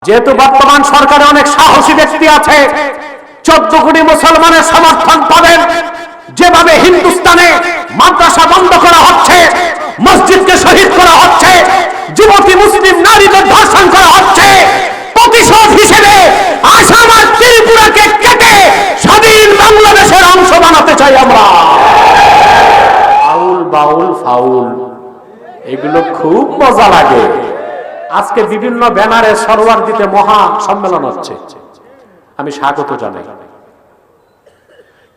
যেহেতু বর্তমান সরকারে অনেক সাহসী ব্যক্তি আছে, 14 কোটি মুসলমানের সমর্থন পাবেন। যেভাবে হিন্দুস্তানে মাদ্রাসা বন্ধ করা হচ্ছে, মসজিদকে শহীদ করা হচ্ছে, যুবতী মুসলিম নারীদের ধর্ষণ করা হচ্ছে, প্রতিশোধ হিসেবে আসাম আর ত্রিপুরাকে কেটে স্বাধীন বাংলাদেশের অংশ বানাতে চাই আমরা। আউল বাউল ফাউল এগুলো খুব মজা লাগে। আজকে বিভিন্ন ব্যানারে সরোয়ার দিতে মহা সম্মেলন হচ্ছে, আমি স্বাগত জানাই।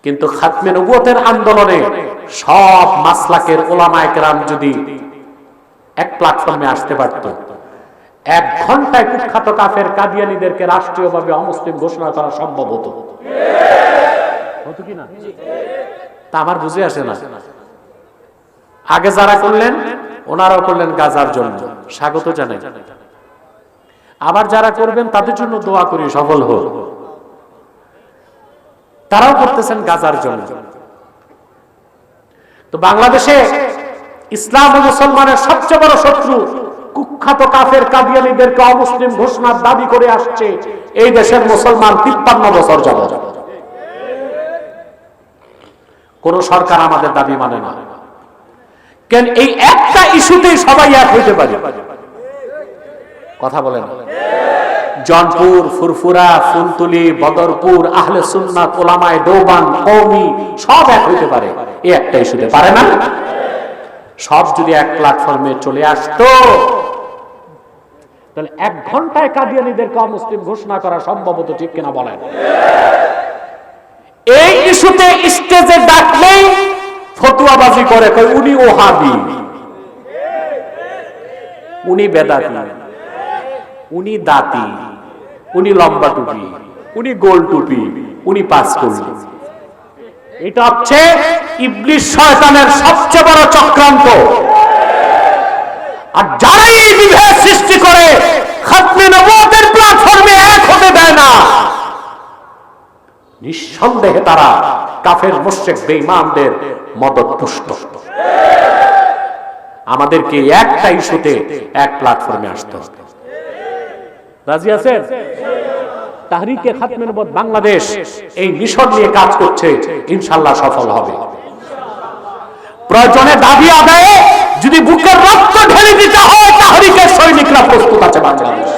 কিন্তু খাতমে নবুয়তের আন্দোলনে সব মাসলাকের ওলামায়ে কেরাম যদি এক প্ল্যাটফর্মে আসতে পারত, 1 ঘন্টায় কুখ্যাত কাফের কাদিয়ানীদেরকে রাষ্ট্রীয়ভাবে অমুসলিম ঘোষণা করা সম্ভব হতো। হতো কি না? তা আমার বুঝে আসে না। আগে যারা করলেন ওনারাও করলেন গাজার জন্য, স্বাগত জানাই। আবার যারা করবেন তাদের জন্য দোয়া করি সফল হোক। তারাও করতেছেন গাজার জন্য। তো বাংলাদেশে ইসলাম ও মুসলমানের সবচেয়ে বড় শত্রু কুখ্যাত কাফের কাদিয়ানীদেরকে অমুসলিম ঘোষণার দাবি করে আসছে এই দেশের মুসলমান 53 বছর যাবত। কোন সরকার আমাদের দাবি মানে না। কেন এই একটা ইস্যুতেই সবাই এক হইতে পারে? কথা বলেন। জনপুর, ফুরফুরা, ফুলতুলি, বদরপুর, আহলে সুন্নাত, ওলামায়ে দেওবান, কওমি সব এক হইতে পারে, এই একটা ইস্যুতে পারে না? সব যদি এক প্ল্যাটফর্মে চলে আসতো তাহলে 1 ঘন্টায় কাদিয়ানীদেরকে অমুসলিম ঘোষণা করা সম্ভব হতো, ঠিক কিনা বলেন? এই ইস্যুতে স্টেজে ডাকলেই ফতুয়াবাজি করে, কই উনি ওহাবি, উনি বেদাতি, উনি দাতি, উনি লম্বা টুপি, উনি গোল টুপি, উনি পাস করল। এটা হচ্ছে ইবলিস শয়তানের সবচেয়ে বড় চক্রান্ত। আর যারাই এই বিভেদ সৃষ্টি করে খাতমে নবুয়তের প্ল্যাটফর্মে এক হতে দেয় না, নিঃসন্দেহে তারা কাফের মুশরিক বেঈমানদের মদতপুষ্ট। আমাদেরকে একটা ইস্যুতে এক প্ল্যাটফর্মে আসতে হবে। রাজি আছেন? তাহরিকে খাতমে নবুয়ত বাংলাদেশ এই মিশন নিয়ে কাজ করছে, ইনশাআল্লাহ সফল হবে। প্রয়োজনে দাবি আদায়ে যদি বুকের রক্ত ঢেলে দিতে হয়, তাহরিকের সৈনিকরা প্রস্তুত আছে বাংলাদেশ।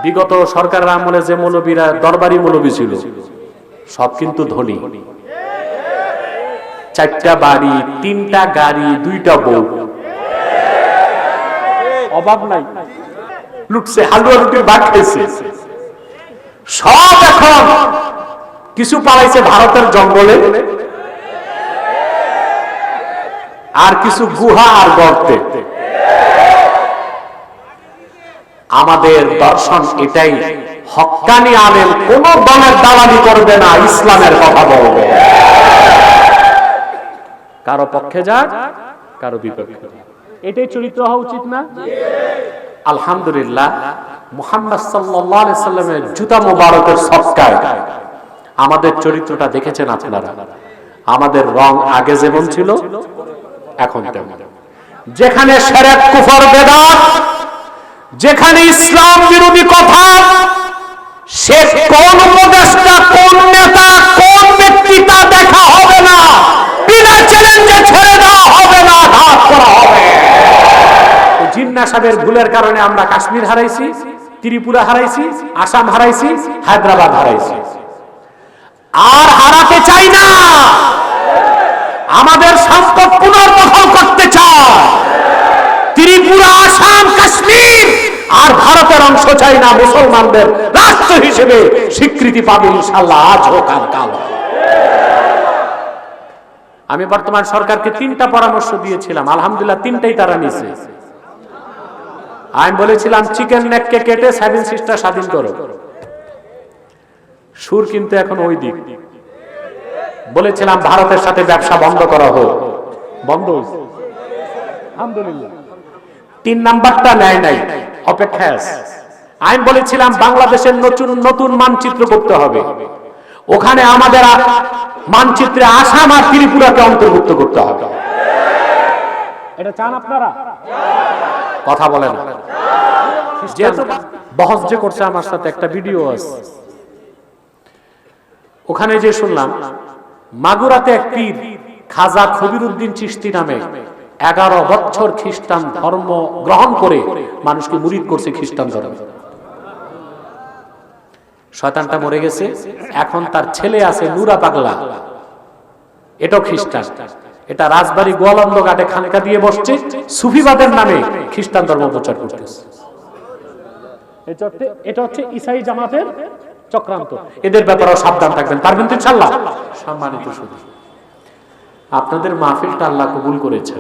বিগত সরকারের আমলে যে মৌলবীরা দরবারি মৌলবী ছিল সব কিন্তু ধনী, 4টা বাড়ি, 3টা গাড়ি, 2টা বউ, অভাব নাই, লুটছে, হালুয়া রুটির ভাগ খাইছে। সব এখন কিছু পালাইছে ভারতের জঙ্গলে, আর কিছু গুহা আর গর্তে। আমাদের দর্শন এটাই, হক্কানি আলেম কোন দলের দালালি করবে না, ইসলামের কথা বলবে। কারো পক্ষে যাক, কারো বিপক্ষে যাক, এটাই চরিত্র হওয়া উচিত না? আলহামদুলিল্লাহ, মুহাম্মদ সাল্লাল্লাহু আলাইহি সাল্লামের জুতা মোবারকের সদকায় আমাদের চরিত্রটা দেখেছেন আপনারা। আমাদের রং আগে যেমন ছিল এখন তেমন। যেখানে শিরক, কুফর, বেদাত, যেখানে ইসলাম বিরোধী কথা, সে কোন উপদেষ্টা, কোন নেতা, কোন ব্যক্তি তা দেখা হবে না, বিনা চ্যালেঞ্জে ছেড়ে দেওয়া হবে না, ঘাত করা হবে। জিন্না সাহেবের ভুলের কারণে আমরা কাশ্মীর হারাইছি, ত্রিপুরা হারাইছি, আসাম হারাইছি, হায়দ্রাবাদ হারাইছি। আর হারাতে চাই না। আমাদের সম্পদ পুনর্দখল করতে চায়। ত্রিপুরা, আসাম, কাশ্মীর আর ভারতের অংশ চাই না। মুসলমানদের রাষ্ট্র হিসেবে স্বীকৃতি পাবে ইনশাআল্লাহ, আজ হোক আর কাল। আমি বর্তমান সরকারকে 3টা পরামর্শ দিয়েছিলাম, আলহামদুলিল্লাহ 3টাই তারা নিয়েছে। আমি বলেছিলাম চিকেন নেককে কেটে 7 সিস্টার স্বাধীন করো। সুর কিন্তু এখন ওই দিক। বলেছিলাম ভারতের সাথে ব্যবসা বন্ধ করা হোক, বন্ধ হয়েছে আলহামদুলিল্লাহ। 3 নাম্বারটা নেয় নাই, অপেক্ষায় আছে। আমি বলেছিলাম বাংলাদেশের নতুন মানচিত্র করতে হবে, ওখানে আমাদের মানচিত্রে আসাম আর ত্রিপুরাকে অন্তর্ভুক্ত করতে হবে। এটা চান আপনারা? কথা বলেন। যেহেতু বহস যে করছে আমার সাথে, একটা ভিডিও আছে, ওখানে যে শুনলাম মাগুরাতে এক পীর খাজা খবিরউদ্দিন চিশতি নামে 11 বছর খ্রিস্টান ধর্ম গ্রহণ করে মানুষকে মুরিদ করছে খ্রিস্টান ধর্মে। শয়তানটা মরে গেছে, এখন তার ছেলে আছে নুরা পাগলা, এটাও খ্রিস্টান। এটা রাজবাড়ী গোয়ালন্দ ঘাটে খানকা দিয়ে বসছে, সুফিবাদের নামে খ্রিস্টান ধর্ম প্রচার করতেছে। এটা হচ্ছে ইসাই জামাতের চক্রান্ত। এদের ব্যাপারেও সাবধান থাকবেন, পারবেন তো ইনশাআল্লাহ? সম্মানিত শুধু আপনাদের মাহফিলটা আল্লাহ কবুল করেছে।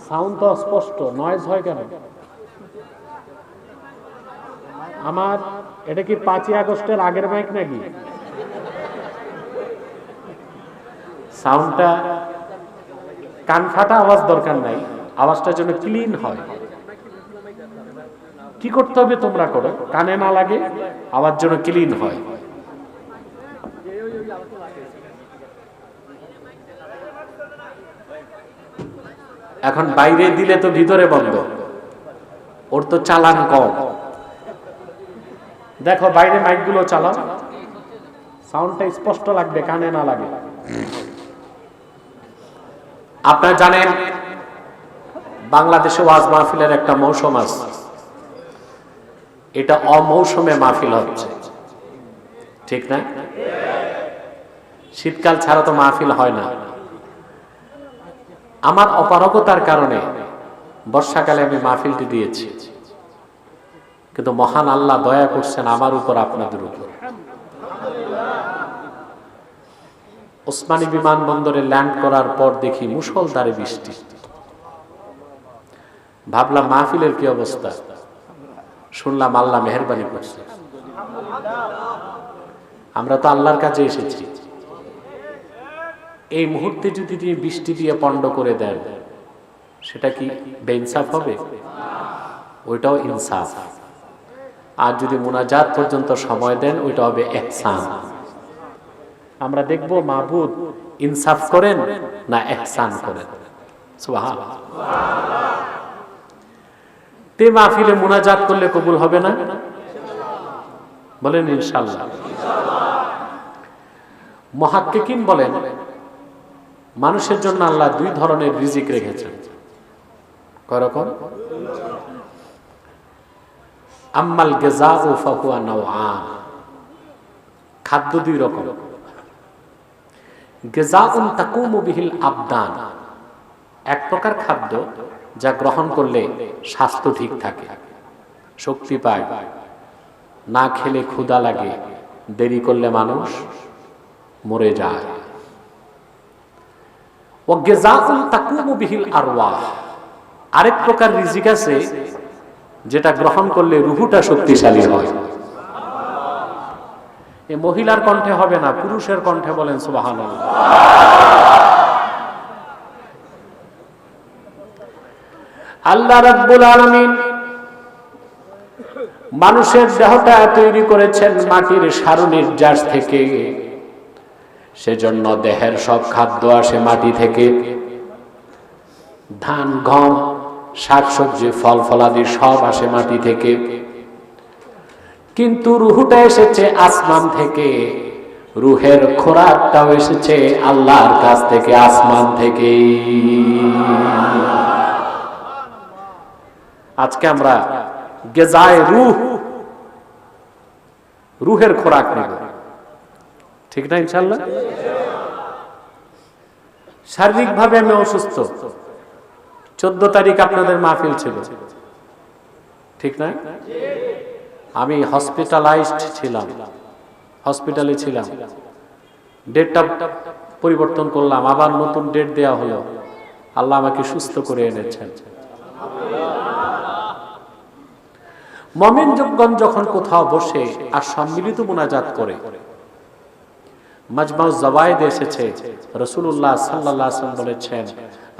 সাউন্ড তো স্পষ্ট, নয়েজ হয় কেন? আমার এটা কি 5ই আগস্টের আগের মাইক নাকি? সাউন্ডটা কান ফাটা আওয়াজ দরকার নাই, আওয়াজটা যেন ক্লিন হয়। কি করতে হবে তোমরা করো, কানে না লাগে, আওয়াজ যেন ক্লিন হয়। এখন বাইরে দিলে তো ভিতরে বন্ধ, ওর তো চালান কম। দেখো বাইরে মাইকগুলো চালাও, সাউন্ডটা স্পষ্ট লাগবে, কানে না লাগে। আপনারা জানেন বাংলাদেশে ওয়াজ মাহফিলের একটা মৌসুম আছে, এটা অমৌসুমে মাহফিল হচ্ছে, ঠিক না? শীতকাল ছাড়া তো মাহফিল হয় না। আমার অপারগতার কারণে বর্ষাকালে আমি মাহফিলটি দিয়েছি, কিন্তু মহান আল্লাহ দয়া করছেন আমার উপর, আপনাদের উপর। ওসমানী বিমানবন্দরে ল্যান্ড করার পর দেখি মুষলধারে বৃষ্টি। ভাবলাম মাহফিলের কি অবস্থা, শুনলাম আল্লাহ মেহেরবানি করছে। আমরা তো আল্লাহর কাছে এসেছি, এই মুহূর্তে যদি তিনি বৃষ্টি দিয়ে পণ্ড করে দেন, সেটা কি বেইনসাফ হবে? ওইটাও ইনসাফ। আর যদি মুনাজাত পর্যন্ত সময় দেন, ওইটা হবে ইহসান। আমরা দেখব মাবুদ ইনসাফ করেন না ইহসান করেন। সুবহানাল্লাহ। তে মাহফিলে মুনাজাত করলে কবুল হবে না? বলেন ইনশাআল্লাহ। মুহাক্কিকিন বলেন মানুষের জন্য আল্লাহ 2 ধরনের রিজিক রেখেছেন। কয় রকম? আম্মাল গাযাউ ফাহুয়া নাওআন, খাদ্য 2 রকম। গাযাউন তাকুমু বিহিল আবদান, এক প্রকার খাদ্য যা গ্রহণ করলে স্বাস্থ্য ঠিক থাকে, শক্তি পায়, না খেলে ক্ষুধা লাগে, দেরি করলে মানুষ মরে যায়। ওয়া গাযাউন তাকুমু বিহিল আরওয়াহ, আরেক প্রকার রিজিক আছে যেটা গ্রহণ করলে রূহটা শক্তিশালী হয়। এই মহিলার কণ্ঠে হবে না, পুরুষের কণ্ঠে বলেন সুবহানাল্লাহ। আল্লাহ রাব্বুল আলামিন মানুষের দেহটা তৈরি করেছেন মাটির সারনির্যাস থেকে, সেজন্য দেহের সব খাদ্য আসে মাটি থেকে। ধান, গম, শাকসবজি, ফল ফলাদি সব আসে মাটি থেকে, কিন্তু রূহটা এসেছে আসমান থেকে। রূহের খোরাকটাও এসেছে আল্লাহর কাছ থেকে, আসমান থেকে। আজকে আমরা গেজায়ে রূহ, রূহের খোরাক নেব, ঠিক না ইনশাআল্লাহ? শারীরিকভাবে আমি অসুস্থ, 14 তারিখ আপনাদের মাহফিল ছিল, ঠিক না? আমি হসপিটালাইজড ছিলাম, হসপিটালে ছিলাম, ডেটটা পরিবর্তন করলাম, আবার নতুন ডেট দেওয়া হলো। আল্লাহ আমাকে সুস্থ করে এনেছেন। মুমিনগণ যখন কোথাও বসে আর সম্মিলিত মুনাজাত করে, মাজমাউ জাওয়ায়েদ এসেছে, রাসূলুল্লাহ সাল্লাল্লাহু আলাইহি ওয়াসাল্লাম বলেছেন,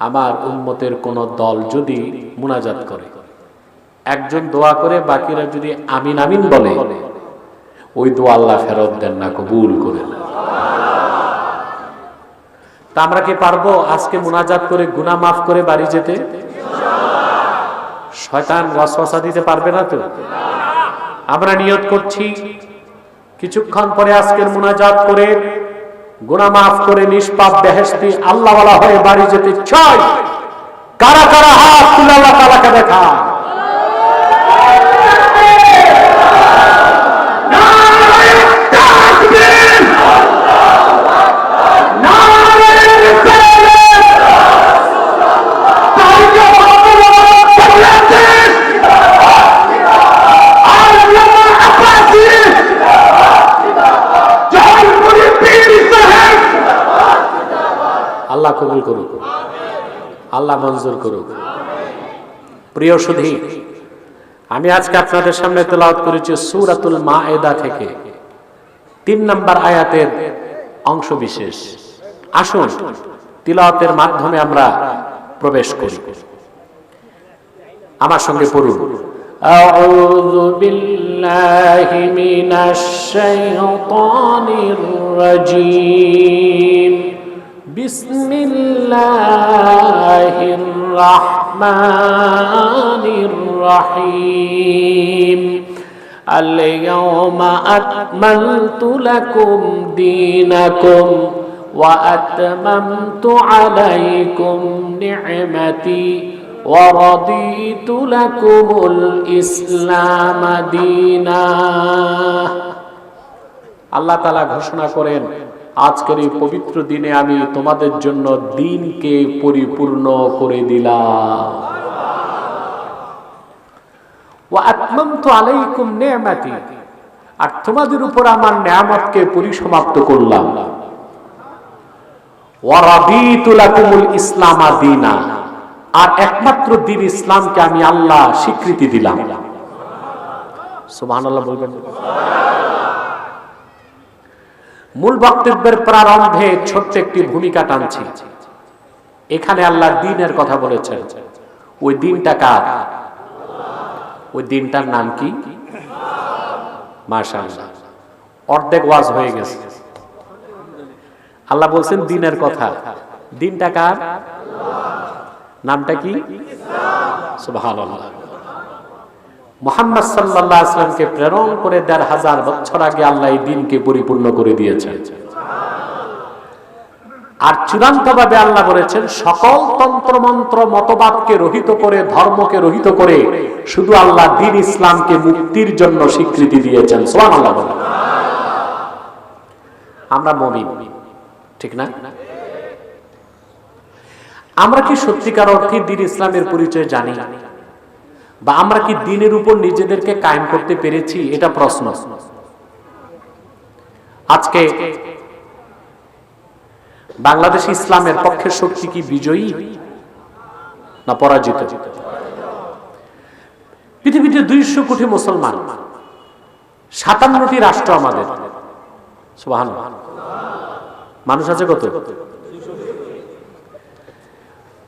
আমার উম্মতের কোন দল যদি মুনাজাত করে, একজন দোয়া করে, বাকিরা যদি আমিন আমিন বলে, ওই দোয়া আল্লাহ ফেরত দেন না, কবুল করেন। তা আমরা কি পারবো আজকে মুনাজাত করে গুনাহ মাফ করে বাড়ি যেতে? শয়তান ওয়াসওয়াসা দিতে পারবে না তো। আমরা নিয়ত করছি কিছুক্ষণ পরে আজকের মুনাজাত করে গুনাহ মাফ করে নিষ্পাপ বেহেশতি আল্লাহওয়ালা হয়ে বাড়ি যেতে চাই। কারা কারা হাত তুলে আল্লাহ তাআলাকে দেখা। আল্লাহ কবুল করুক, আল্লাহ মঞ্জুর করুক। প্রিয় সুধী, আমি আজকে আপনাদের সামনে তেলাওয়াত করেছি সূরাতুল মায়েদা থেকে 3 নম্বর আয়াতের অংশ বিশেষ। আসুন তিলাওয়াতের মাধ্যমে আমরা প্রবেশ করি। আমার সঙ্গে পড়ুন। আউযু বিল্লাহি মিনাশ শাইতানির রাজীম। বিসমিল্লাহির রাহমানির রহিম। আল-ইয়াওমা আকমালতু লাকুম দীনাকুম ওয়া আতমামতু আলাইকুম নি'মাতি ওয়া রাদিতু লাকুমুল ইসলাম দীনা। আল্লাহ তাআলা ঘোষণা করেন, আজকের এই পবিত্র দিনে আমি তোমাদের জন্য দ্বীনকে পরিপূর্ণ করে দিলাম। ওয়া আতমামতু আলাইকুম নি'মাতি, আর তোমাদের উপর আমার নিয়ামতকে পরিসমাপ্ত করলাম। ওয়া রাদিতু লাকুমুল ইসলাম দীনা, আর একমাত্র দ্বীন ইসলামকে আমি আল্লাহ স্বীকৃতি দিলাম। সুবহানাল্লাহ বলবেন। মূল বক্তব্যের প্রারম্ভে ছোট্ট একটি ভূমিকা টানছি। এখানে আল্লাহ দ্বীনের কথা বলেছেন। ওই দ্বীনটা কার? ওই দ্বীনটার নাম কি? মাশাআল্লাহ, অর্ধেক ওয়াজ হয়ে গেছে। আল্লাহ বলছেন দ্বীনের কথা। দ্বীনটা কার? নামটা কি? সুবহানাল্লাহ। মুহাম্মদ সাল্লাল্লাহু আলাইহি ওয়াসাল্লামকে প্রেরণ করে ১৫০০ বছর আগে আল্লাহ এই দ্বীনকে পরিপূর্ণ করে দিয়েছেন। আর চূড়ান্তভাবে আল্লাহ বলেছেন, সকল তন্ত্রমন্ত্র মতবাদকে রহিত করে, ধর্মকে রহিত করে শুধু আল্লাহ দ্বীন ইসলামকে মুক্তির জন্য স্বীকৃতি দিয়েছেন। সুবহানাল্লাহ বলেন। আমরা মুমিন, ঠিক না? আমরা কি সত্যিকার অর্থে দ্বীন ইসলামের পরিচয় জানি, বা আমরা কি দ্বীনের উপর নিজেদেরকে কায়েম করতে পেরেছি? এটা প্রশ্ন। আজকে বাংলাদেশ ইসলামের পক্ষের শক্তি কি বিজয়ী না পরাজিত? পৃথিবীতে 200 কোটি মুসলমান, 57টি রাষ্ট্র আমাদের। সুবহানাল্লাহ। মানুষ আছে কত?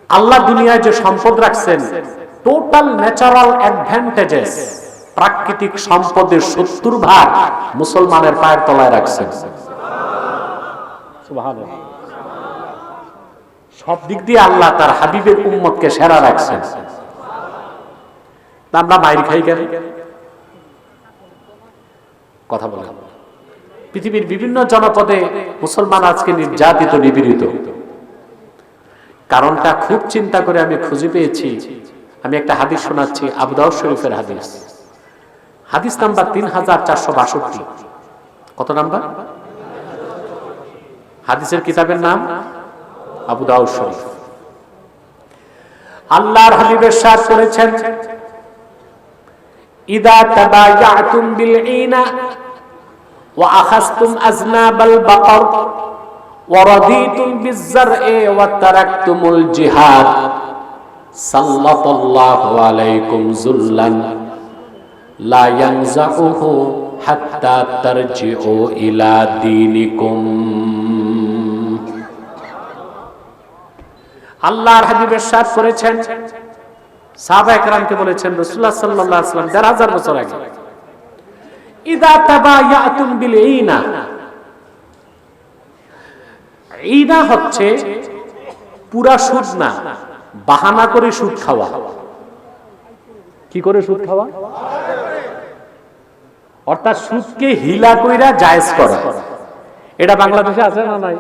আল্লাহ দুনিয়ায় যে সম্পদ রাখছেন, টোটাল ন্যাচারাল অ্যাডভান্টেজেস, প্রাকৃতিক সম্পদের 70% মুসলমানের পায়ের তলায় রাখছেন। সুবহানাল্লাহ। সব দিক দিয়ে আল্লাহ তার হাবিবের উম্মতকে সেরা রাখছেন। আমরা মাইর খাই কেন? কথা বলেন। পৃথিবীর বিভিন্ন জনপদে মুসলমান আজকে নির্যাতিত, নিপীড়িত। কারণটা খুব চিন্তা করে আমি খুঁজে পেয়েছি। আমি একটা হাদিস শোনাচ্ছি, আবু দাউদ শরীফের হাদিস, হাদিস নাম্বার 3462। কত নাম্বার? হাদিসের কিতাবের নাম আবু দাউদ শরীফ। আল্লাহর হাবিব ইরশাদ করেছেন, ইদা তাবায়াতুম বিল ঈনা ওয়া আখাযতুম আযনাবাল বাকর ওয়া রাদিতুম বিজ জার'i ওয়া তারাকতুমুল জিহাদ সাল্লাল্লাহু আলাইকুম যুল্লান লা ইয়ানজাউহু হাত্তা তারজিউ ইলা দীনিকুম। আল্লাহর হাবিব ইরশাদ করেছেন, সাহাবায়ে কেরামকে বলেছেন, রাসূলুল্লাহ সাল্লাল্লাহু আলাইহি ওয়াসাল্লাম ১৫০০ বছর আগে, ইদা তাবায়াতুম বিল ঈনা। ঈনা হচ্ছে পুরা সুদ না, বাহানা করে সুদ খাওয়া। কি করে সুদ খাওয়া? অর্থাৎ সুদকে হিলা কইরা জায়েজ করা। এটা বাংলাদেশে আছে না নাই?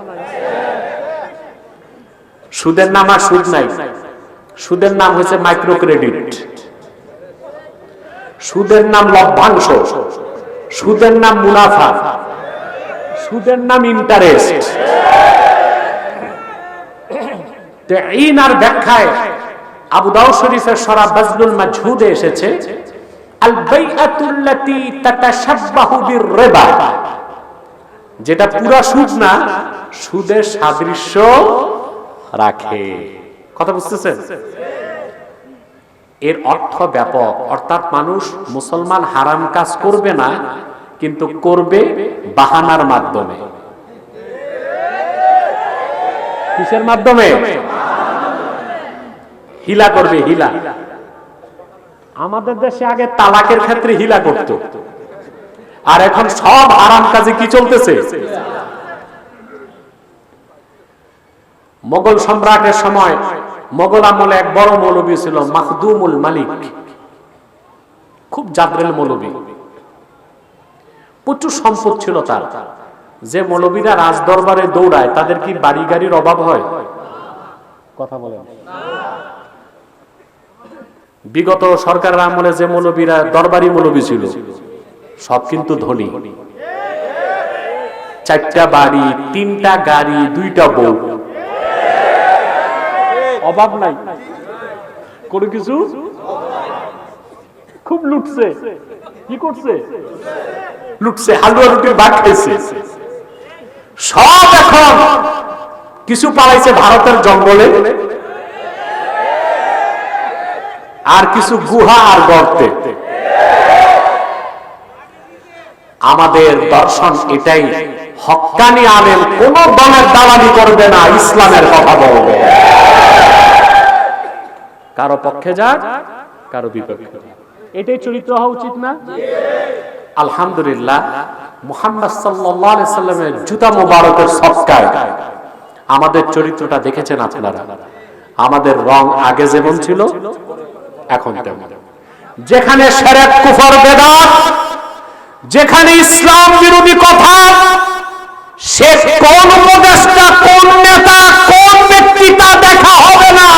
সুদের নাম আর সুদ নাই। সুদের নাম হচ্ছে মাইক্রো ক্রেডিট, সুদের নাম লভ্যাংশ, সুদের নাম মুনাফা, সুদের নাম ইন্টারেস্ট। ইনার ব্যাখ্যায় আবু দাউদ শরীফের সরাহ বাজলুল মাজহুদে এসেছে, আল বাইআতুল্লাতী তাতাশাব্বাহু বির-রিবা, যেটা পুরা সুদ না, সুদের সাদৃশ্য রাখে। কথা বুঝতেছেন? এর অর্থ ব্যাপক, অর্থাৎ মানুষ মুসলমান হারাম কাজ করবে না, কিন্তু করবে বাহানার মাধ্যমে। কিসের মাধ্যমে? হিলা করবে, হিলা। আমাদের দেশে আগে তালাকের ক্ষেত্রে হিলা করত, আর এখন সব হারাম কাজে কি চলতেছে? মোগল সম্রাটের সময় মোগল আমলে এক বড় মৌলবী ছিল মাখদুমুল মালিক, খুব জাদরেল মৌলবী, প্রচুর সম্পদ ছিল তার। যে মৌলবীরা রাজ দরবারে দৌড়ায় তাদের কি বাড়ি গাড়ির অভাব হয়? কথা বলেন। বিগত সরকারের আমলে যে মৌলবীরা দরবারি মৌলবী ছিল সব কিন্তু ধনী, 4টা বাড়ি, 3টা গাড়ি, 2টা বউ, অভাব নাই কোনো কিছু। খুব লুটছে, কি করছে? লুটছে, হালুয়া রুটির ভাগ খাইছে। সব এখন কিছু পালাইছে ভারতের জঙ্গলে, আর কিছু গুহা আর গর্তে। আমাদের দর্শন এটাই, হক্কানি আলেম কোন দলের দালালি করবে না, ইসলামের কথা বলবে, কারো পক্ষে যাক কারো বিপক্ষে। এটাই চরিত্র হওয়া উচিত না? আলহামদুলিল্লাহ, মুহাম্মদ সাল্লাল্লাহু আলাইহি সাল্লামের জুতা মোবারকের সদকায় আমাদের চরিত্রটা দেখেছেন আপনারা। আমাদের রং আগে যেমন ছিল এখন তেমন। যেখানে শিরক, কুফর, বেদাত, যেখানে ইসলাম বিরোধী কথা, সে কোন উপদেষ্টা, কোন নেতা, কোন ব্যক্তি তা দেখা হবে না,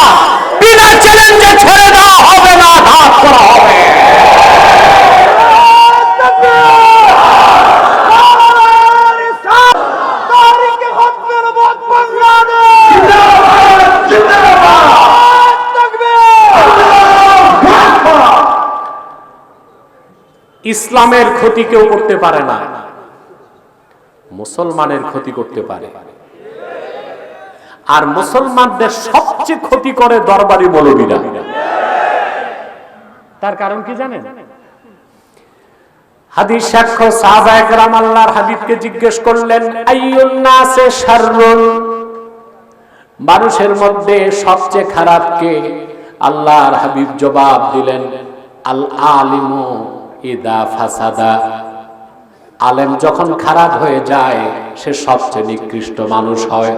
বিনা চ্যালেঞ্জে ছেড়ে দেওয়া হবে না, ঘাত করা হবে। ইসলামের ক্ষতি কেউ করতে পারে না, মুসলমানের ক্ষতি করতে পারে। আর মুসলমানদের সবচেয়ে ক্ষতি করে দরবারি মৌলবীরা। তার কারণ কি জানেন? হাদিস সাক্ষ্য, সাহাবায়ে কেরাম আল্লাহর হাবিবকে জিজ্ঞেস করলেন, আইয়ুন নাসে শাররুন, মানুষের মধ্যে সবচেয়ে খারাপ কে? আল্লাহর হাবিব জবাব দিলেন, আল আলিমু ইদা ফাসাদা, আলেম যখন খারাপ হয়ে যায় সে সবচেয়ে নিকৃষ্ট মানুষ হয়।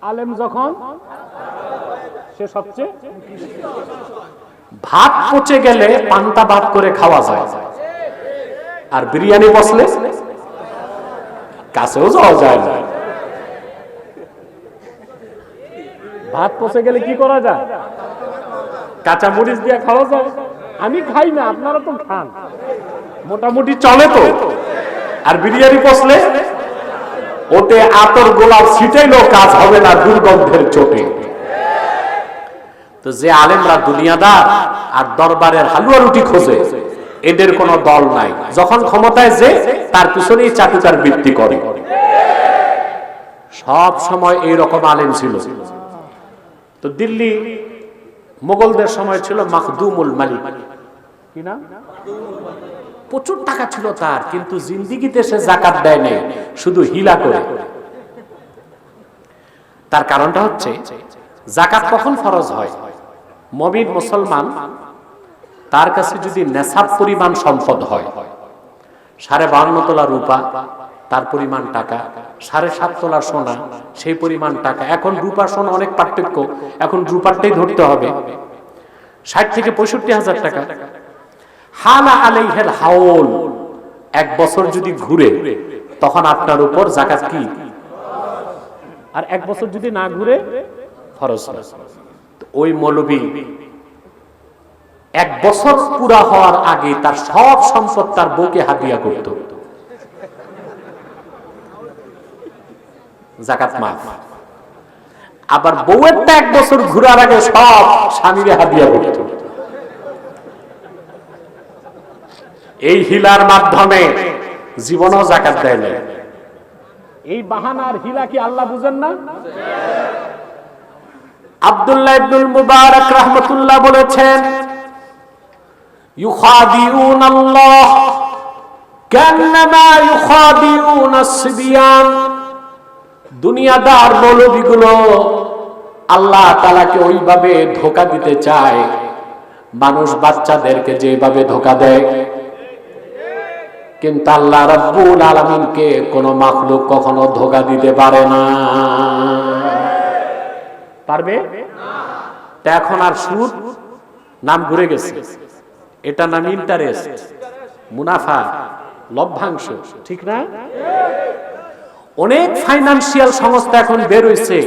আলেম যখন, সে সবচেয়ে। ভাত পচে গেলে পান্তা ভাত করে খাওয়া যায়, আর বিরিয়ানি বসলে কাছেও যাওয়া যায় না। ভাত পচে গেলে কি করা যায়? কাঁচা মরিচ দিয়ে খাওয়া যায়। আমি খাই না, আপনারা তো খান, মোটামুটি চলে তো। আর বিরিয়ানি পচলে ওতে আতর গোলাপ ছিটাইলেও কাজ হবে না, দুর্গন্ধের চোটে। তো যে আলেমরা দুনিয়াদার আর দরবারের হালুয়া রুটি খোঁজে, এদের কোনো দল নাই। যখন ক্ষমতায় যে, তার পিছনেই চাটুকার বৃত্তি করে। সব সময় এইরকম আলেম ছিল। তো দিল্লি মোগলদের সময় ছিল মাখদুমুল মালিক, কি না? প্রচুর টাকা ছিল তার, কিন্তু জিন্দিগিতে সে যাকাত দেয় নাই, শুধু হিলা করে। তার কারণটা হচ্ছে, যাকাত কখন ফরজ হয়? মুমিন মুসলমান, তার কাছে যদি নেসাব পরিমাণ সম্পদ হয়, 52.5 তোলা রূপা তার পরিমাণ টাকা, 7.5 তোলা সোনা সেই পরিমাণ টাকা। এখন রূপা সোনা অনেক পার্থক্য, এখন রূপারটাই ধরতে হবে। 60 থেকে 65,000 টাকা। হানা আলাইহিল হাউল, 1 বছর যদি ঘুরে তখন আপনার উপর যাকাত কি? আর 1 বছর যদি না ঘুরে ফরজ না। ওই মৌলবী 1 বছর পুরা হওয়ার আগে তার সব সম্পদ তার বউকে হাদিয়া করত, যাকাত মাফ। আবার বউয়েরটা 1 বছর ঘুরার আগে সব স্বামীরে হাদিয়া করত। এই হিলার মাধ্যমে জীবনও যাকাত দেয় না। এই বাহানার হিলা কি আল্লাহ বুঝেন না? আব্দুল্লাহ ইবনুল মুবারক রাহমাতুল্লাহ বলেছেন, ইউখাদিউনাল্লাহ কান্নামা ইউখাদিউনাস সিবিয়ান। দুনিয়াদার মৌলবীগুলো আল্লাহ তাআলাকে ওইভাবে ধোঁকা দিতে চায় মানুষ বাচ্চাদেরকে যেভাবে ধোঁকা দেয়, কিন্তু আল্লাহ রাব্বুল আলামিনকে কোন মাখলুক কখনো ধোঁকা দিতে পারে না। পারবে না। এখন আর সুদ নাম ঘুরে গেছে, এটা নাম ইন্টারেস্ট, মুনাফা, লভ্যাংশ, ঠিক না? অনেক ফাইনান্সিয়াল সংস্থা এখন বের হইছে,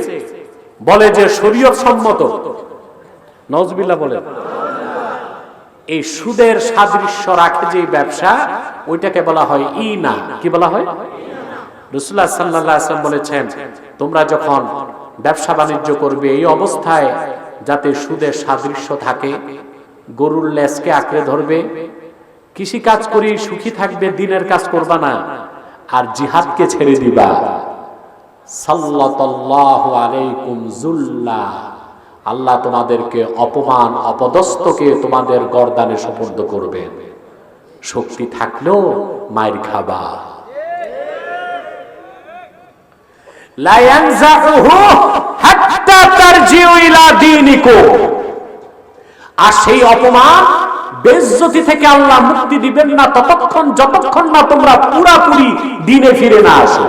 বলে যে শরীয়ত সম্মত, নাউজুবিল্লাহ বলে। এই সুদের সাদৃশ্য রাখে যে ব্যবসা, ওইটাকে বলা হয় ইনা। কি বলা হয়? রাসূলুল্লাহ সাল্লাল্লাহু আলাইহি ওয়াসাল্লাম বলেছেন, তোমরা যখন ব্যবসা বাণিজ্য করবে এই অবস্থায় যাতে সুদের সাদৃশ্য থাকে, গরুর লেজকে আঁকড়ে ধরবে, কৃষি কাজ করি সুখী থাকবে, দিনের কাজ করবা না, আর জিহাদকে ছেড়ে দিবা। সাল্লাল্লাহু আলাইকুম যুল্লা, আল্লাহ তোমাদেরকে অপমান অপদস্থকে তোমাদের গর্দানে সুপর্দ করবেন। শক্তি থাকলেও মাইর খাবা। লা ইয়ানজাউহু হাত্তা তারজিউ ইলা দীনিকুম। আর সেই অপমান বেইজ্জতি থেকে আল্লাহ মুক্তি দিবেন না ততক্ষণ যতক্ষণ না তোমরা পুরোপুরি দ্বীনে ফিরে না আসো।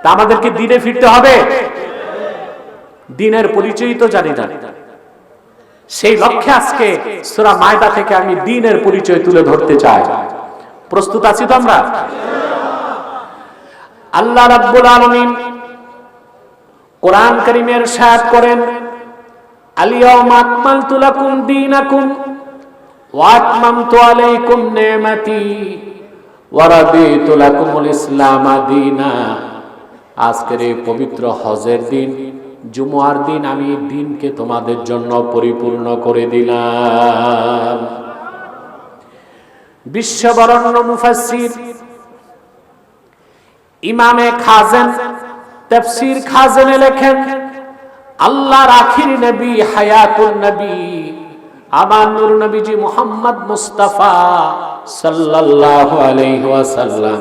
তা আমাদেরকে দ্বীনে ফিরতে হবে। দ্বীনের পরিচয় তো জানি না, সেই লক্ষ্যে আজকে সূরা মায়দা থেকে আমি দ্বীনের পরিচয় তুলে ধরতে চাই। প্রস্তুত আছি তো আমরা? আল্লাহ রাব্বুল আলামিন কোরআন কারীমে ইরশাদ করেন, আল-ইয়াওমা আকমালতু লাকুম দীনাকুম ওয়া আতমামতু আলাইকুম নি'মাতি ওয়া রাদিতু লাকুমুল ইসলামা দীনা। আজকের এই পবিত্র হজের দিন, জুমআর দিন, আমি দিনকে তোমাদের জন্য পরিপূর্ণ করে দিলাম। বিশ্ববরণ্য মুফাসসির ইমামে খাজেন তাফসীর খাজেনে লেখেন, আল্লাহর আখির নবী হায়াতুন নবী আমার নূর নবীজি মুহাম্মদ মুস্তাফা সাল্লাল্লাহু আলাইহি ওয়াসাল্লাম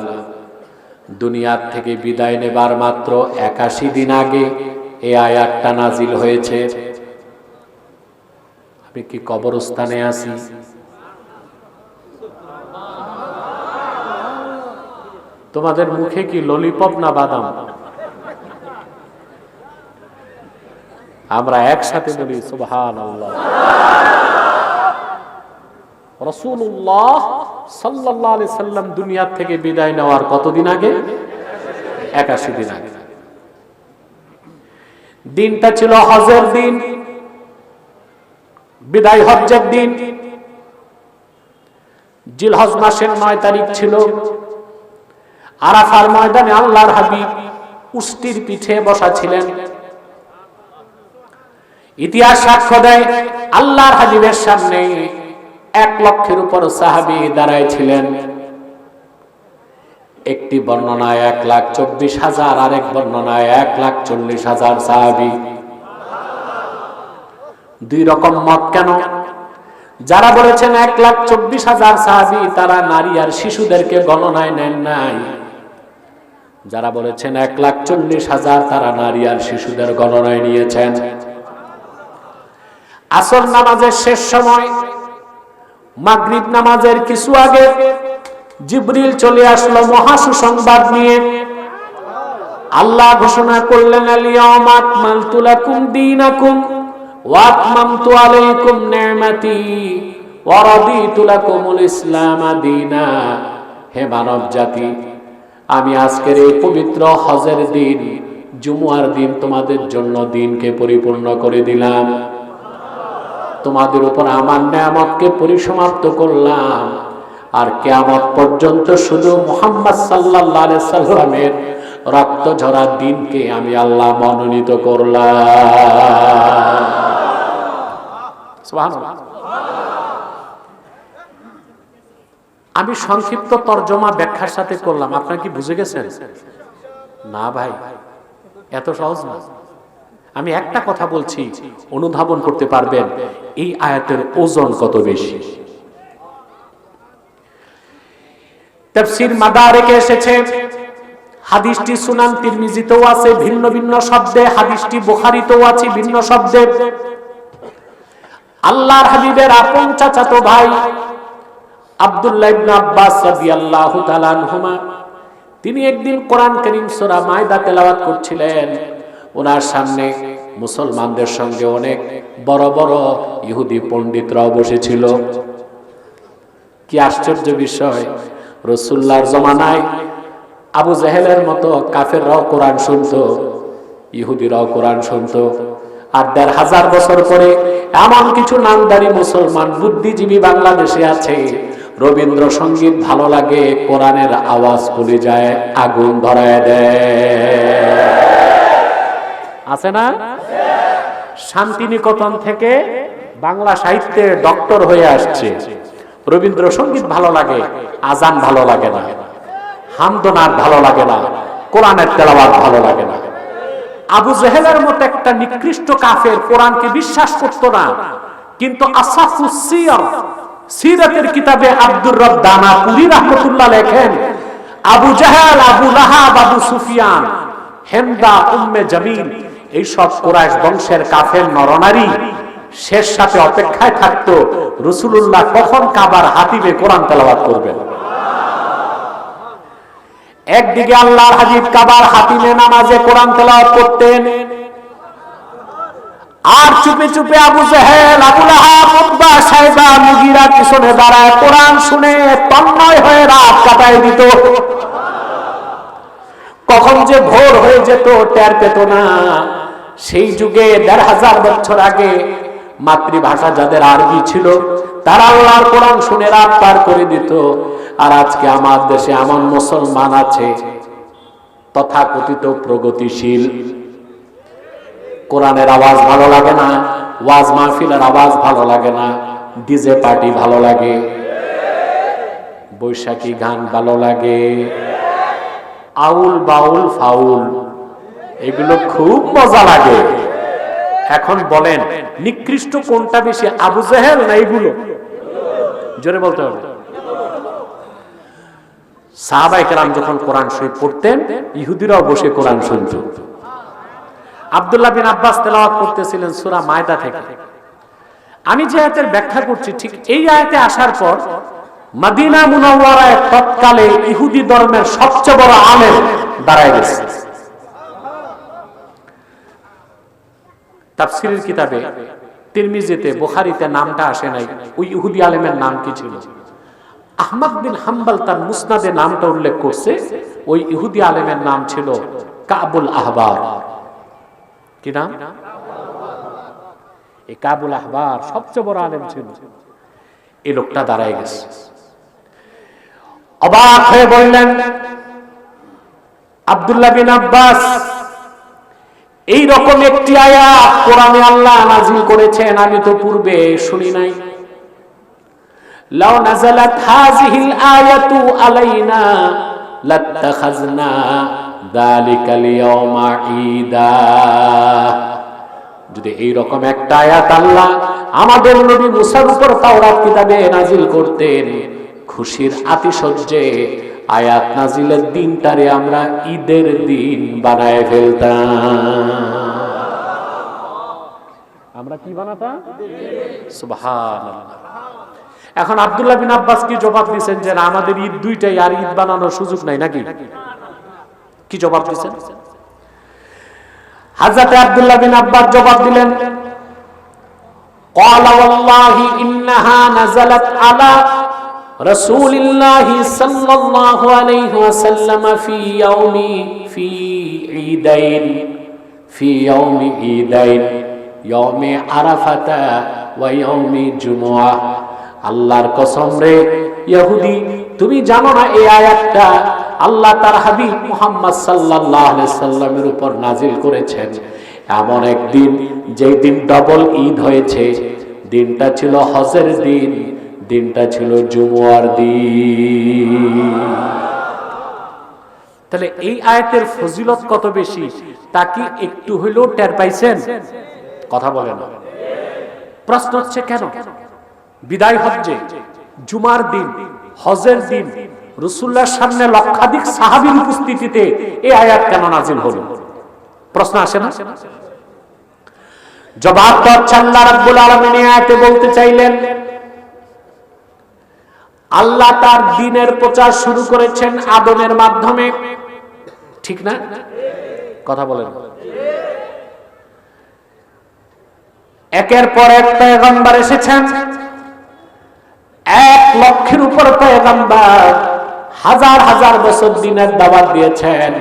দুনিয়া থেকে বিদায় নেবার মাত্র 81 দিন আগে এই আয়াতটা নাজিল হয়েছে। আমি কি কবরস্থানে আছি? তোমাদের মুখে কি ললিপপ না বাদাম? আমরা একসাথে বলি সুবহানাল্লাহ। রাসূলুল্লাহ সাল্লাল্লাহু আলাইহি সাল্লাম দুনিয়া থেকে বিদায় নেওয়ার কতদিন আগে? 81 দিন আগে। দিনটা ছিল হজের দিন, বিদায় হজ্জের দিন। জিলহজ মাসের 9 তারিখ ছিল। আরাফার ময়দানে আল্লাহর হাবিব উষ্টির পিঠে বসা ছিলেন। ইতিহাস সাক্ষ্য দেয়, আল্লাহর হাবিবের সামনে 1 লক্ষের উপর সাহাবী দাঁড়ায় ছিলেন। একটি বর্ণনায় 1,24,000, আরেক বর্ণনায় 1,40,000 সাহাবী। 2 রকম মত কেন? যারা বলেছেন 1,24,000 সাহাবী, তারা নারী আর শিশুদেরকে গণনায় নেন নাই। যারা বলেছেন 1,40,000, তারা নারী আর শিশুদের গণনায় নিয়েছেন। আসর নামাজের শেষ সময়, মাগরিব নামাজের কিছু আগে জিবরিল চলে আসলো মহা সুসংবাদ নিয়ে। আল্লাহ ঘোষণা করলেন, আল-ইয়াওমা আকমালতু লাকুম দীনাকুম ওয়া আতমামতু আলাইকুম নি'মাতি ওয়া রাদিতু লাকুমুল ইসলাম দীনা। হে মানব জাতি, আমি আজকের এই পবিত্র হজের দিন, জুমুয়ার দিন তোমাদের জন্য দিনকে পরিপূর্ণ করে দিলাম। তোমাদের উপর আমার নিয়ামতকে পরিসমাপ্ত করলাম। আর কিয়ামত পর্যন্ত শুধু মুহাম্মদ সাল্লাল্লাহু আলাইহি সাল্লামের রক্ত ঝরা দিনকে আমি আল্লাহ মনোনীত করলাম। সুবহানাল্লাহ। আমি সংক্ষিপ্ত তরজমা ব্যাখ্যার সাথে করলাম, আপনারা কি বুঝে গেছেন? না ভাই, এত সহজ না। আমি একটা কথা বলছি, অনুধাবন করতে পারবেন এই আয়াতের ওজন কত বেশি। তাফসীর মাদারিকে এসেছে, হাদিসটি সুনান তিরমিজিতেও আছে ভিন্ন ভিন্ন শব্দে, হাদিসটি বুখারীতেও আছে ভিন্ন শব্দে। আল্লাহর হাবিবের আপন চাচাতো ভাই আব্দুল্লাহ ইবনে আব্বাস রাদিয়াল্লাহু তাআলা আনহুমা, তিনি একদিন কোরআন কারীম সূরা মায়দা তেলাওয়াত করছিলেন। ওনার সামনে মুসলমানদের সঙ্গে অনেক বড় বড় ইহুদি পণ্ডিতরাও বসেছিল। কি আশ্চর্য বিষয়, রাসূলুল্লাহর জামানায় আবু জাহেলের মতো কাফেররাও কোরআন শুনতো, ইহুদিরাও কোরআন শুনতো। আর ১৫০০ বছর পরে এমন কিছু নামদারি মুসলমান বুদ্ধিজীবী বাংলাদেশে আছে, রবীন্দ্রসঙ্গীত ভালো লাগে, কোরআনের আওয়াজ খুলে যায়, আগুন ধরায় দেয়। আছে না? শান্তিনিকেতন থেকে বাংলা সাহিত্যে ডক্টর হয়ে আসছে। রবীন্দ্রসঙ্গীত ভালো লাগে, আজান ভালো লাগে না, হামদনাথ ভালো লাগে না, কোরআনের তেলাওয়াত ভালো লাগে না। আবু জেহেলের মতো একটা নিকৃষ্ট কাফের কোরআনকে বিশ্বাস করতো না, কিন্তু আসাফুস সিয়ার, সিরাতের কিতাবে আব্দুর রব দানাপুরি রাহমাতুল্লাহ লেখেন, আবু জাহেল, আবু লাহাব, আবু সুফিয়ান, হিন্দা, উম্মে জামিল, এই সব কুরাইশ বংশের কাফের নরনারী শেষ সাথে অপেক্ষায় থাকতো রাসূলুল্লাহ কখন কাবার হাতিমে কোরআন তেলাওয়াত করবেন। একদিকে আল্লাহর হাবিব কাবার হাতিমে নামাজে কোরআন তেলাওয়াত করতেন, আর চুপে চুপে আবু জেহেল, আবু লাহাব, উতবা, শাইবা, মুগীরা পিছনে দাঁড়ায় কোরআন শুনে তন্ময় হয়ে রাত কাটায় দিত। কখন যে ভোর হয়ে যেত টের পেত না। সেই যুগে ১৫০০ বছর আগে মাতৃভাষা যাদের আরবি ছিল, তারা আল্লাহর কোরআন শুনে রাত পার করে দিত। আর আজকে আমার দেশে এমন মুসলমান আছে তথাকথিত প্রগতিশীল, কোরআনের আওয়াজ ভালো লাগে না, ওয়াজ মাহফিলের আওয়াজ ভালো লাগে না, ডিজে পার্টি ভালো লাগে, বৈশাখী গান ভালো লাগে, আউল বাউল ফাউল এগুলো খুব মজা লাগে। এখন বলেন নিকৃষ্ট কোনটা বেশি, আবু জেহেল না এগুলো? জোরে বলতে হবে। সাহাবায়ে কেরাম যখন কোরআন শরীফ পড়তেন, ইহুদিরাও বসে কোরআন শুনত। আব্দুল্লাহ বিন আব্বাস তেলাওয়াত করতেছিলেন সূরা মায়দা থেকে। আমি যে আয়াতের ব্যাখ্যা করছি, ঠিক এই আয়াতে আসার পর মদিনা মুনাওয়ারায় তৎকালে ইহুদি ধর্মের সবচেয়ে বড় আলেম দাঁড়ায় গেছে। তাফসীরের কিতাবে তিরমিজিতে, বুখারীতে নামটা আসে নাই। ওই ইহুদি আলেমের নাম কি ছিল? আহমদ বিন হাম্বল তার মুসনাদে নামটা উল্লেখ করছে। ওই ইহুদি আলেমের নাম ছিল কাবুল আহবার। কি নাম? এই কাবুল আহবার সবচেয়ে বড় আলেম ছিল। এই লোকটা দাঁড়ায় গেছে, অবাক হয়ে বললেন, আব্দুল্লাহ বিন আব্বাস, এই রকম একটি আয়াত কোরআনে আল্লাহ নাযিল করেছেন আমি তো পূর্বে শুনি নাই। লাউ নাযালাত হাযিহিল আয়াতু আলাইনা লাত্তাখাযনা যালিকাল ইয়াওমা ঈদা। যদি এই রকম একটা আয়াত আল্লাহ আমাদের নবী মুসার উপর তাওরাত কিতাবে নাযিল করতেন, খুশির আতিশয্যে আয়াত নাযিলের দিনটারে আমরা ঈদের দিন বানায় ফেলতাম। আমরা কি বানাতাম? সুবহানাল্লাহ। এখন আব্দুল্লাহ বিন আব্বাস কি জবাব দিয়েছেন যে না, আমাদের ঈদ দুইটাই, আর ঈদ বানানোর সুযোগ নাই নাকি? কি জবাব দিয়েছেন? হযরত আব্দুল্লাহ বিন আব্বাস জবাব দিলেন, قال والله إنها نزلت على رسول الله صلى الله عليه وسلم في يوم عيدين يوم عرفة ويوم جمعة আল্লাহর কসম রে ইহুদি, তুমি জানো না এই আয়াতটা আল্লাহ তার হাবিব মুহাম্মদ সাল্লাল্লাহু আলাইহি সাল্লামের উপর নাজিল করেছেন এমন একদিন যেই দিন ডবল ঈদ হয়েছে। দিনটা ছিল হজের দিন, দিনটা ছিল জুমুয়ার দিন। তাহলে এই আয়াতের ফজিলত কত বেশি তা কি একটু হইলেও টের পাইছেন? কথা বলেন না। প্রশ্ন হচ্ছে কেন বিদায় হজ্জে জুমার দিন হজের দিন রাসূলুল্লাহর সামনে লক্ষাধিক সাহাবীর উপস্থিতিতে এই আয়াত কেন নাযিল হলো? প্রশ্ন আসে না? জবাব তো আল্লাহ রাব্বুল আলামিন এই আয়াতে বলতে চাইলেন আল্লাহ তার দ্বীনের প্রচার শুরু করেছেন আদমের মাধ্যমে, ঠিক না? কথা বলেন। একের পর এক পয়গম্বর এসেছেন, 1 লক্ষের উপর পয়গম্বর হাজার হাজার বছর দ্বীনের দাওয়াত দিয়েছেন,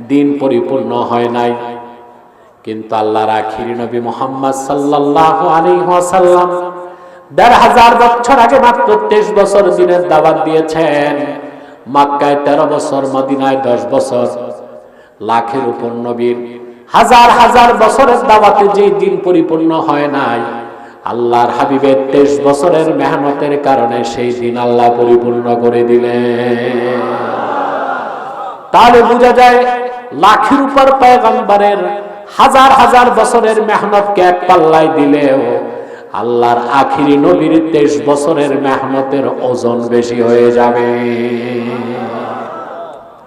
দ্বীন পরিপূর্ণ হয় নাই। কিন্তু আল্লাহর আখিরি নবী মুহাম্মদ সাল্লাল্লাহু আলাইহি ওয়াসাল্লাম ১৫০০ বছর আগে মাত্র 23 বছর দ্বীনের দাওয়াত দিয়েছেন। মক্কায় 13 বছর, মদিনায় 10 বছর। লাখের উপর নবীর হাজার হাজার বছরের দাওয়াতে যে দ্বীন পরিপূর্ণ হয় নাই, আল্লাহর হাবিবের 23 বছরের মেহনতের কারণে সেই দিন আল্লাহ পরিপূর্ণ করে দিলেন। তাহলে বোঝা যায় লাখের উপর পয়গম্বরের হাজার হাজার বছরের মেহনতকে এক পাল্লায় দিলেও আল্লাহর আখিরি নবীর 23 বছরের মেহনতের ওজন বেশি হয়ে যাবে।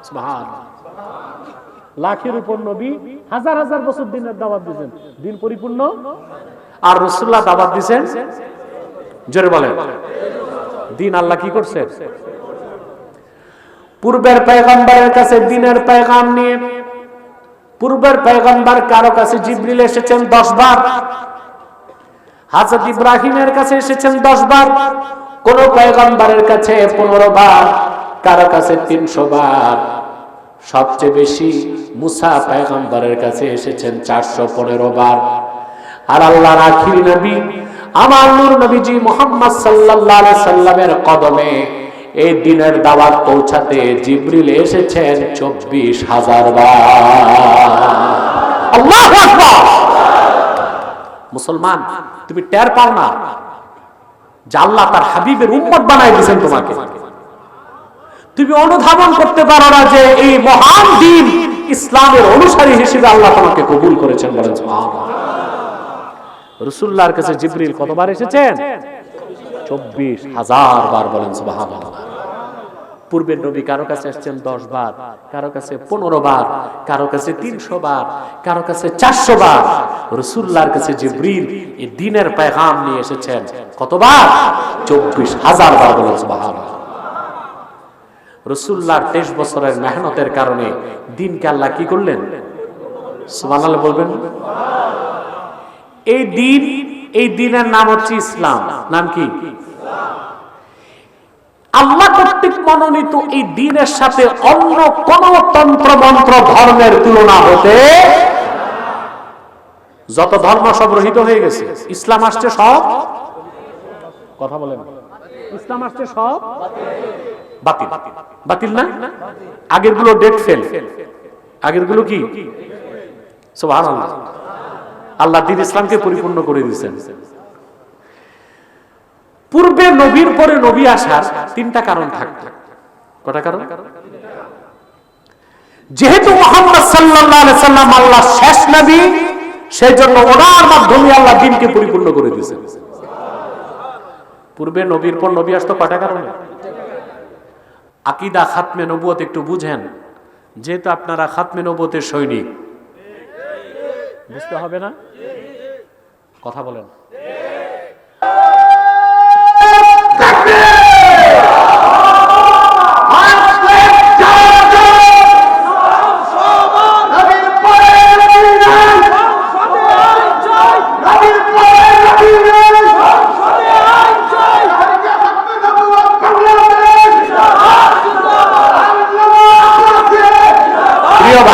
সুবহানাল্লাহ। লাখের উপর নবী হাজার হাজার বছর দিনের দাওয়াত দিয়েছেন, দিন পরিপূর্ণ। আর রাসূলুল্লাহ দাওয়াত দিয়েছেন, জোরে বলেন, দিন আল্লাহ কি করছে? পূর্বের পয়গম্বরের কাছে দিনের পেগাম নিয়ে পূর্বের পয়গম্বর কারো কাছে জিবরিল এসেছেন 10 বার, হযরত ইব্রাহিমের কাছে এসেছেন 10 বার, কোন পয়গম্বরের কাছে 15 বার, কারো কাছে 300 বার। সবচেয়ে বেশি মুসা পয়গম্বরের কাছে এসেছেন 415 বার। আর আল্লাহর আখিরি নবী আমার নূর নবীজি মুহাম্মদ সাল্লাল্লাহু আলাইহি সাল্লামের কদমে এই দিনের দাওয়াত পৌঁছাতে জিবরিল এসেছেন 24,000 বার। আল্লাহু আকবার। মুসলমান, তুমি টের পাও না যে আল্লাহ তার হাবিবের উম্মত বানাই দিয়েছেন তোমাকে? তুমি অনুধাবন করতে পারো না যে এই মহান দ্বীন ইসলামের অনুসারী হিসেবে আল্লাহ তোমাকে কবুল করেছেন? বলেন সুবহানাল্লাহ। রাসূলুল্লাহর কাছে জিবরিল কতবার এসেছেন? 24,000 বার। বলেন সুবহানাল্লাহ। পূর্বের নবী কারো কাছে এসেছেন 10 বার, কারো কাছে 15 বার, কারো কাছে 300 বার, কারো কাছে 400 বার। রাসূলুল্লাহর কাছে জিবরিল এই দ্বীনের পেগাম নিয়ে এসেছেন কতবার? 24,000 বার। বলেন সুবহানাল্লাহ। রাসূলুল্লাহর 23 বছরের মেহনতের কারণে দ্বীনকে আল্লাহ কি করলেন? সুবহানাল্লাহ বলবেন। এই দ্বীনের নাম হচ্ছে ইসলাম। নাম কি? আল্লাহ কর্তৃক মনোনীত এই দ্বীনের সাথে অন্য কোন তন্ত্র মন্ত্র ধর্মের তুলনা হতে, যত ধর্ম সব রহিত হয়ে গেছে, ইসলাম আসছে সব, কথা বলেন, ইসলাম আসছে সব বাতিল। বাতিল না? আগের গুলো ডেট ফেল, আগের গুলো কি? সুবহানাল্লাহ। আল্লাহ দ্বীন ইসলামকে পরিপূর্ণ করে দিয়েছেন। পূর্বে নবীর পরে নবী আসার 3টা কারণ থাকতো। কটা কারণ? যেহেতু মুহাম্মদ সাল্লাল্লাহু আলাইহি সাল্লাম আল্লাহর শেষ নবী, সেজন্য ওনার মাধ্যমে আল্লাহ দ্বীনকে পরিপূর্ণ করে দিয়েছেন। পূর্বে নবীর পর নবী আসতো কটা কারণে? আকীদা খাতমে নবুয়ত একটু বুঝেন, যেহেতু আপনারা খাতমে নবুয়তের সৈনিক, বুঝতে হবে না? কথা বলেন।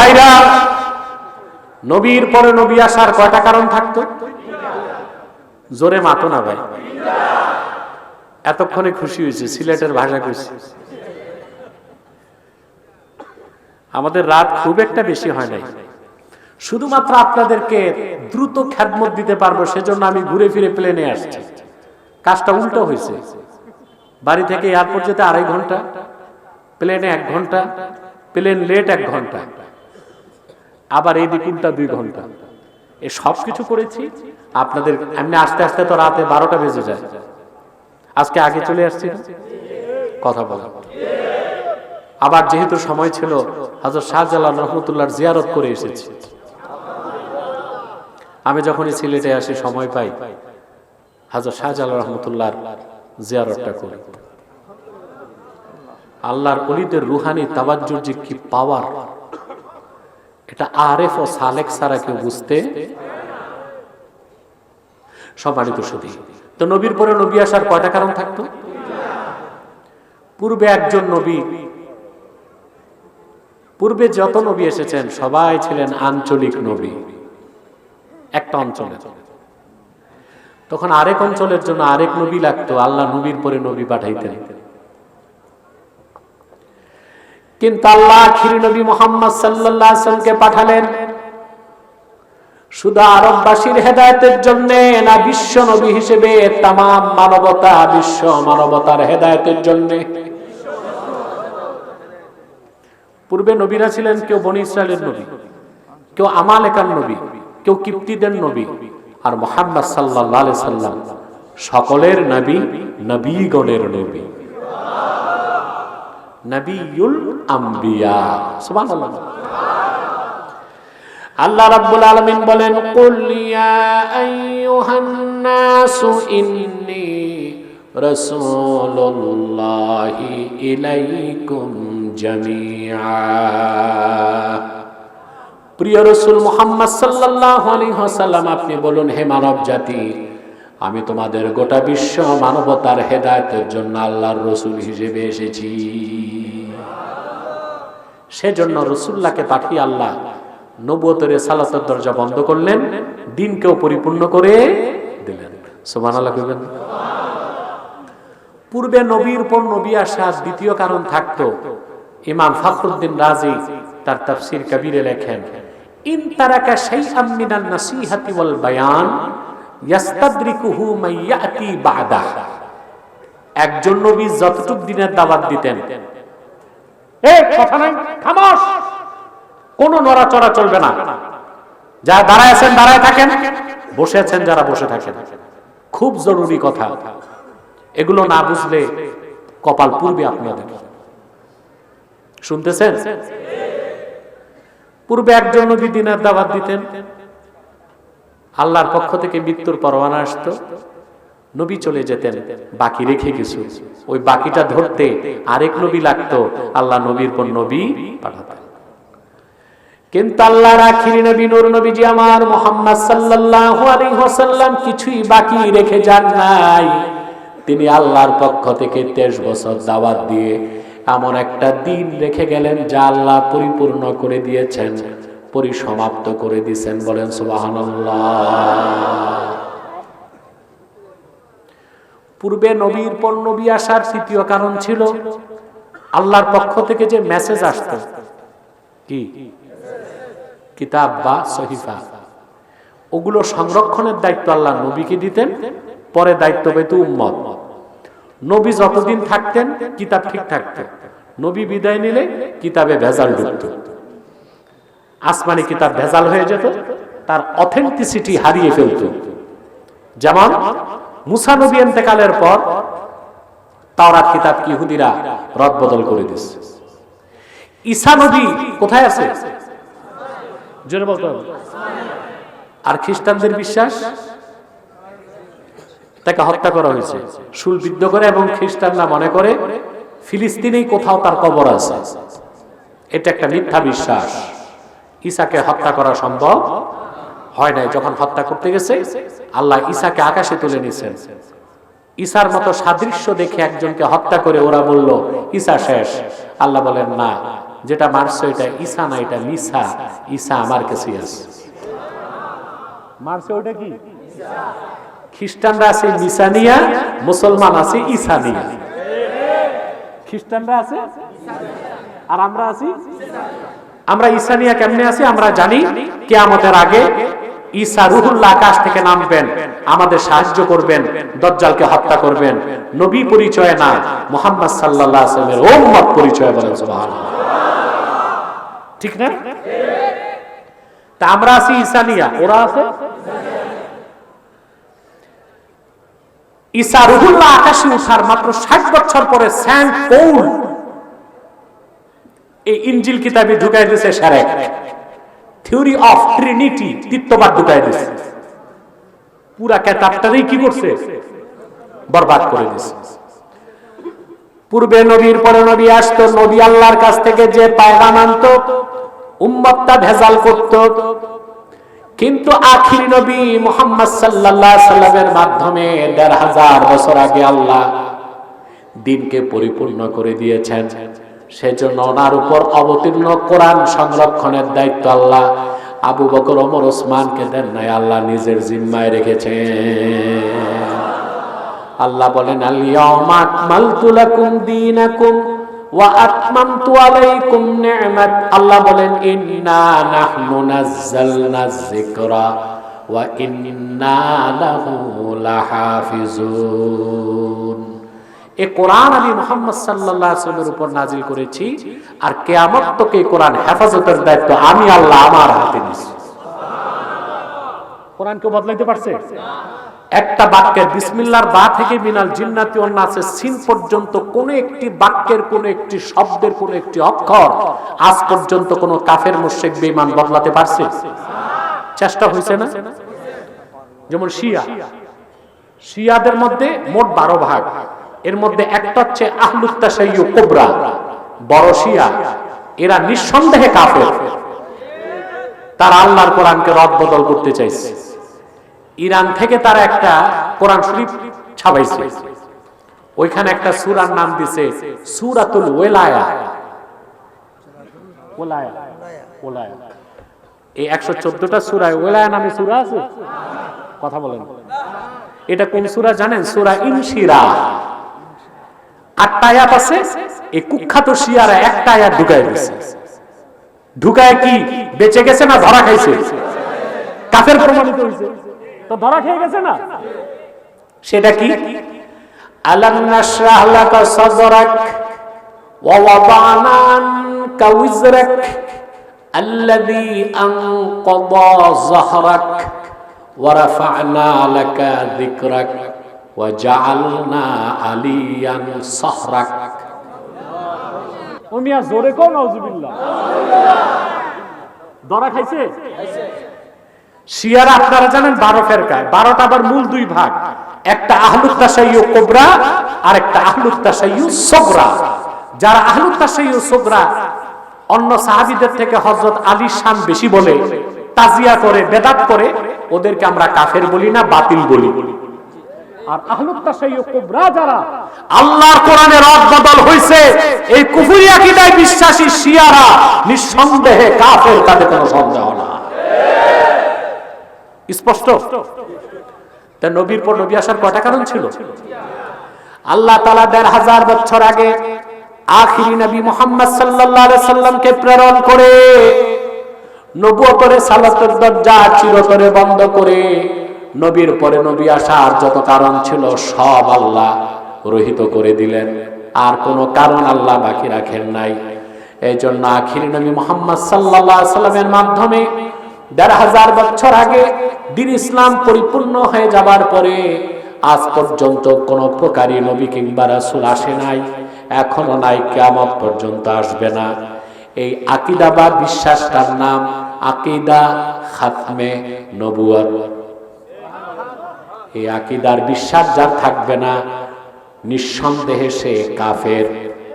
ভাইরা, নবীর পরে নবী আসার কয়টা কারণ থাকতো? জোরে মাতো না ভাই, এতক্ষণে খুশি হয়েছে, সিলেটের ভাষা খুশি। আমাদের রাত খুব একটা বেশি হয় নাই, শুধুমাত্র আপনাদেরকে দ্রুত খেদমত দিতে পারবো সেজন্য আমি ঘুরে ফিরে প্লেনে আসছি। কাজটা উল্টো হয়েছে, বাড়ি থেকে এয়ারপোর্ট যেতে 2.5 ঘন্টা, প্লেনে 1 ঘন্টা, প্লেন লেট 1 ঘন্টা, আবার এই দিক উল্টা 2 ঘন্টা। এই সব কিছু করেছি আপনাদের এমনি আস্তে আস্তে তো রাতে 12টা বেজে যায়। আজকে আগে চলে আসছি কথা বলা। আবার যেহেতু সময় ছিল, হযরত শাহজালাল রহমতুল্লাহর জিয়ারত করে এসেছি। আমি যখনই সিলেটে আসি সময় পাই, হযরত শাহজালাল রহমতুল্লাহর জিয়ারতটা করি। আল্লাহর ওলিদের রুহানি তাওয়াজ্জুর যে কি পাওয়ার, এটা আরেফ ও সালেক ছাড়া কেউ বুঝতে। সম্মানিত সুধী, তো নবীর পরে নবী আসার কয়টা কারণ থাকতো? পূর্বে একজন নবী, পূর্বে যত নবী এসেছেন সবাই ছিলেন আঞ্চলিক নবী, একটা অঞ্চলে। তখন আরেক অঞ্চলের জন্য আরেক নবী লাগতো, আল্লাহ নবীর পরে নবী পাঠাইতেন। কিন্তু আল্লাহ আখির নবী মুহাম্মদ সাল্লাল্লাহু আলাইহি ওয়াসাল্লামকে পাঠালেন শুধু আরববাসীর হেদায়েতের জন্য না, বিশ্ব নবী হিসেবে তাম মানবতা, বিশ্ব মানবতার হেদায়েতের জন্য। পূর্বে নবীরা ছিলেন কেউ বনী ইসরায়েলের নবী, কেউ আমালেকার নবী, কেউ কিপ্তিদের নবী, আর মুহাম্মদ সাল্লাল্লাহু আলাইহি সাল্লাম সকলের নবী, নবীগণের নবী, নবিয়ুল আম্বিয়া। সুবহানাল্লাহ। আল্লাহ রাব্বুল আলামিন বলেন, কুল ইয়া আইয়ুহান নাসু ইন্নী রাসূলুল্লাহি ইলাইকুম জামিআ। প্রিয় রাসূল মুহাম্মদ সাল্লাল্লাহু আলাইহি ওয়াসাল্লাম, আপনি বলুন, হে মানব জাতি, আমি তোমাদের গোটা বিশ্ব মানবতার হেদায়েতের জন্য আল্লাহর রাসূল হিসেবে এসেছি। সেজন্য রাসূলুল্লাহকে পাঠিয়ে আল্লাহ নবুয়তের রিসালাতের দরজা বন্ধ করলেন, দ্বীনকেও পরিপূর্ণ করে দিলেন। সুবহানাল্লাহ কইবেন। পূর্বে নবীর পর নবী আসার দ্বিতীয় কারণ থাকতো। ইমাম ফখরুদ্দিন রাজি তার তাফসীর কবিরে লেখেন, ইন তারাকা শাইআম মিনান নাসিহাতি ওয়াল বায়ান ইয়াস্তাদরিকুহু মান ইয়াতি বাদা। একজন নবী যতটুক দিনের দাওয়াত দিতেন, এই কথা নাই, খামোশ, কোন নড়াচড়া চলবে না, যারা দাঁড়ায় আছেন দাঁড়ায় থাকেন, বসে আছেন যারা বসে থাকেন, খুব জরুরি কথা। এগুলো না বুঝলে কপাল পূর্বে আপনাদের। শুনতেছেন? পূর্বে একজন নবী দিনের দাওয়াত দিতেন, আল্লাহর পক্ষ থেকে মৃত্যুর পরোয়ানা আসতো, নবী চলে যেতেন, বাকি রেখে কিছু, ওই বাকিটা ধরতে আরেক নবী লাগতো, আল্লাহ নবীর পর নবী পাঠাতেন। কিন্তু আল্লাহর আখিরি নবী নূর নবীজি আমার মুহাম্মদ সাল্লাল্লাহু আলাইহি ওয়াসাল্লাম কিছুই বাকি রেখে যান নাই। তিনি আল্লাহর পক্ষ থেকে 23 বছর দাওয়াত দিয়ে এমন একটা দিন রেখে গেলেন যা আল্লাহ পরিপূর্ণ করে দিয়েছেন, পরিসমাপ্ত করে দিয়েছেন। বলেন সুবহানাল্লাহ। পূর্বে নবীর পর নবী আসার তৃতীয় কারণ ছিল আল্লাহর পক্ষ থেকে যে মেসেজ আসতো, কি কিতাব বা সহিফা, ওগুলো সংরক্ষণের দায়িত্ব আল্লাহ নবীকে দিতেন, পরে দায়িত্ব পেত উম্মত। নবী যতদিন থাকতেন কিতাব ঠিক থাকতো, নবী বিদায় নিলে কিতাবে ভেজাল ঢুকত, আসমানি কিতাব ভেজাল হয়ে যেত, তার অথেন্টিসিটি হারিয়ে ফেলত। যেমন মুসা নবী ইন্তেকালের পর তাওরাত কিতাব কি ইহুদিরা রদবদল করে দিয়েছে। ঈসা নবী কোথায় আছে? জোরে বলতে হবে। আর খ্রিস্টানদের বিশ্বাস তাকে হত্যা করা হয়েছে, শুলবিদ্ধ করে, এবং খ্রিস্টানরা মনে করে ফিলিস্তিনেই কোথাও তার কবর আছে। এটা একটা মিথ্যা বিশ্বাস। ঈসাকে হত্যা করা সম্ভব হয় নাই। যখন হত্যা করতে গেছে, আল্লাহ ঈসাকে আকাশে তুলে নিয়েছেন। ঈসার মতো সাদৃশ্য দেখে একজনকে হত্যা করে ওরা বলল ঈসা শেষ। আল্লাহ বলেন না, যেটা মারছো এটা ঈসা না, এটা মিসা, ঈসা আমার কাছে আছে। মারছে ওটা কি? খ্রিস্টানরা আছে মিসানিয়া, মুসলমান আছে ঈসানিয়া। খ্রিস্টানরা আছে আর আমরা আছি, আমরা ঈসানিয়া। কেমনে আছি আমরা জানি, কিয়ামতের আগে ঈসা রূহুল্লাহ আকাশ থেকে নামবেন, আমাদের সাহায্য করবেন, দাজ্জালকে হত্যা করবেন। নবী পরিচয় না, মুহাম্মদ সাল্লাল্লাহু আলাইহি ওয়াসাল্লামের উম্মত পরিচয়, বলেন সুবহানাল্লাহ। ঠিক না? তা আমরা আছি ঈসানিয়া, ওরা আছে। ঈসা রূহুল্লাহ আকাশে ওঠার মাত্র 60 বছর পরে সেন্ট পৌল এই ইনজিল কিতাবে ঢুকাই দিয়েছে শারেক, থিওরি অফ ট্রিনিটি, তৃতীয়বাদ ঢুকাই দিয়েছে। পুরা কিতাবটারই কি করছে? বরবাদ করে দিয়েছে। পূর্বে নবীর পরে নবী আসতো, নবী আল্লাহর কাছ থেকে যে পয়গাম আনতো উম্মতটা ভেজাল করত, কিন্তু আখির নবী মুহাম্মদ সাল্লাল্লাহু আলাইহি সাল্লামের মাধ্যমে ১৫০০ বছর আগে আল্লাহ দ্বীনকে পরিপূর্ণ করে দিয়েছেন। সেজন্য ওনার উপর অবতীর্ণ কোরআন সংরক্ষণের দায়িত্ব আল্লাহ আবু বকর, ওমর, ওসমানকে দেন নাই, আল্লাহ নিজের জিম্মায় রেখেছেন। আল্লাহ বলেন আল-ইয়াওমা আকমালতু লাকুম দীনাকুম ওয়া আতমামতু আলাইকুম নি'মাত। আল্লাহ বলেন ইন্না নাহনু নাযালনা যিকরা ওয়া ইন্না লাহু লাহাফিজুন। এই কোরআন আমি মুহাম্মদ সাল্লাল্লাহু আলাইহি ওয়াসাল্লামের উপর নাজিল করেছি, আর কিয়ামত তক এই কোরআন হেফাজতের দায়িত্ব আমি আল্লাহ আমার হাতে নিয়েছি। কোরআন কেউ বদলাইতে পারছে? একটা বাক্যের বিসমিল্লাহর বা থেকে মিনাল জিন্নাতি ওয়ান নাসের সিন পর্যন্ত কোন একটি বাক্যের, কোন একটি শব্দের, কোন একটি অক্ষর আজ পর্যন্ত কোন কাফের মুশরিক বেঈমান বদলাতে পারছে? চেষ্টা হয়েছে না? যেমন শিয়াদের মধ্যে মোট 12 ভাগ, এর মধ্যে একটা হচ্ছে আহলুত তাশাইয়্যু কুবরা, বড় শিয়া। এরা নিঃসন্দেহে কাফের, তারা আল্লাহর কোরআনকে রদ বদল করতে চাইছে। ইরান থেকে তারা একটা কোরআন শরীফ ছাপাইছে, ওইখানে একটা সূরার নাম দিছে সূরাতুল ওয়ালায়া। এই 114টা সূরায় ওয়ালায়া নামে সূরা আছে। কথা বলেন, এটা কোন সূরা জানেন? সূরা ইনশিরাহ। 8টা আয়াত আছে। এই কুখ্যাত শিয়ারা একটা আয়াত ঢুকায় দিয়েছে। ঢুকায় কি বেঁচে গেছে না ধরা খাইছে? কাফের প্রমাণিত হইছে, তো ধরা খেয়ে গেছে না? সেটা কি? আলাম নাশরাহ লাকা সাদরাক ওয়া ওয়াদানা আনকা উযরাক আল্লাযী আনকাযা যাহরাক ওয়া রাফা'না লাকা যিকরাক ওয়া জাআলনা আলিয়ান সাহরাক। ও মিয়া জোরে কও নাউযুবিল্লাহ। ধরা খাইছে? শিয়ারা আপনারা জানেন 12 ফেরকায়, 12টা আবার মূল 2 ভাগ, একটা আহলুত তাশাইয়্যু কুবরা আর একটা আহলুত তাশাইয়্যু সুগরা। যারা আহলুত তাশাইয়্যু সুগরা অন্য সাহাবীদের থেকে হযরত আলীর শান বেশি বলে, তাজিয়া করে, বেদাত করে, ওদেরকে আমরা কাফের বলি না, বাতিল বলি। আর আহলুত তাশাইয়্যু কুবরা যারা আল্লাহর কোরআনে রদ বদল হইছে, এই কুফরি আকীদায় বিশ্বাসী শিয়ারা নিঃসন্দেহে কাফের, তাতে কোনো সন্দেহ না। স্পষ্ট? তা নবীর পর নবী আসার কয়টা কারণ ছিল? আল্লাহ তাআলা ১৫০০ বছর আগে আখিরি নবী মুহাম্মদ সাল্লাল্লাহু আলাইহি সাল্লামকে প্রেরণ করে নবুয়তের সালাতের দরজা চিরতরে বন্ধ করে নবীর পরে নবী আসার যত কারণ ছিল সব আল্লাহ রহিত করে দিলেন, আর কোনো কারণ আল্লাহ বাকি রাখেন নাই। এই জন্য আখিরি নবী মুহাম্মদ সাল্লাল্লাহু আলাইহি সাল্লামের মাধ্যমে ১৫০০ বছর আগে দ্বীন ইসলাম পরিপূর্ণ হয়ে যাবার পরে আজ পর্যন্ত কোন প্রকারই নবী কিংবা রাসূল আসে নাই, এখনো নাই, কিয়ামত পর্যন্ত আসবে না। এই আকীদা বা বিশ্বাসটার নাম আকীদা খাতমে নবুয়ত। এই আকীদার বিশ্বাস যার থাকবে না, নিঃসন্দেহে সে কাফের।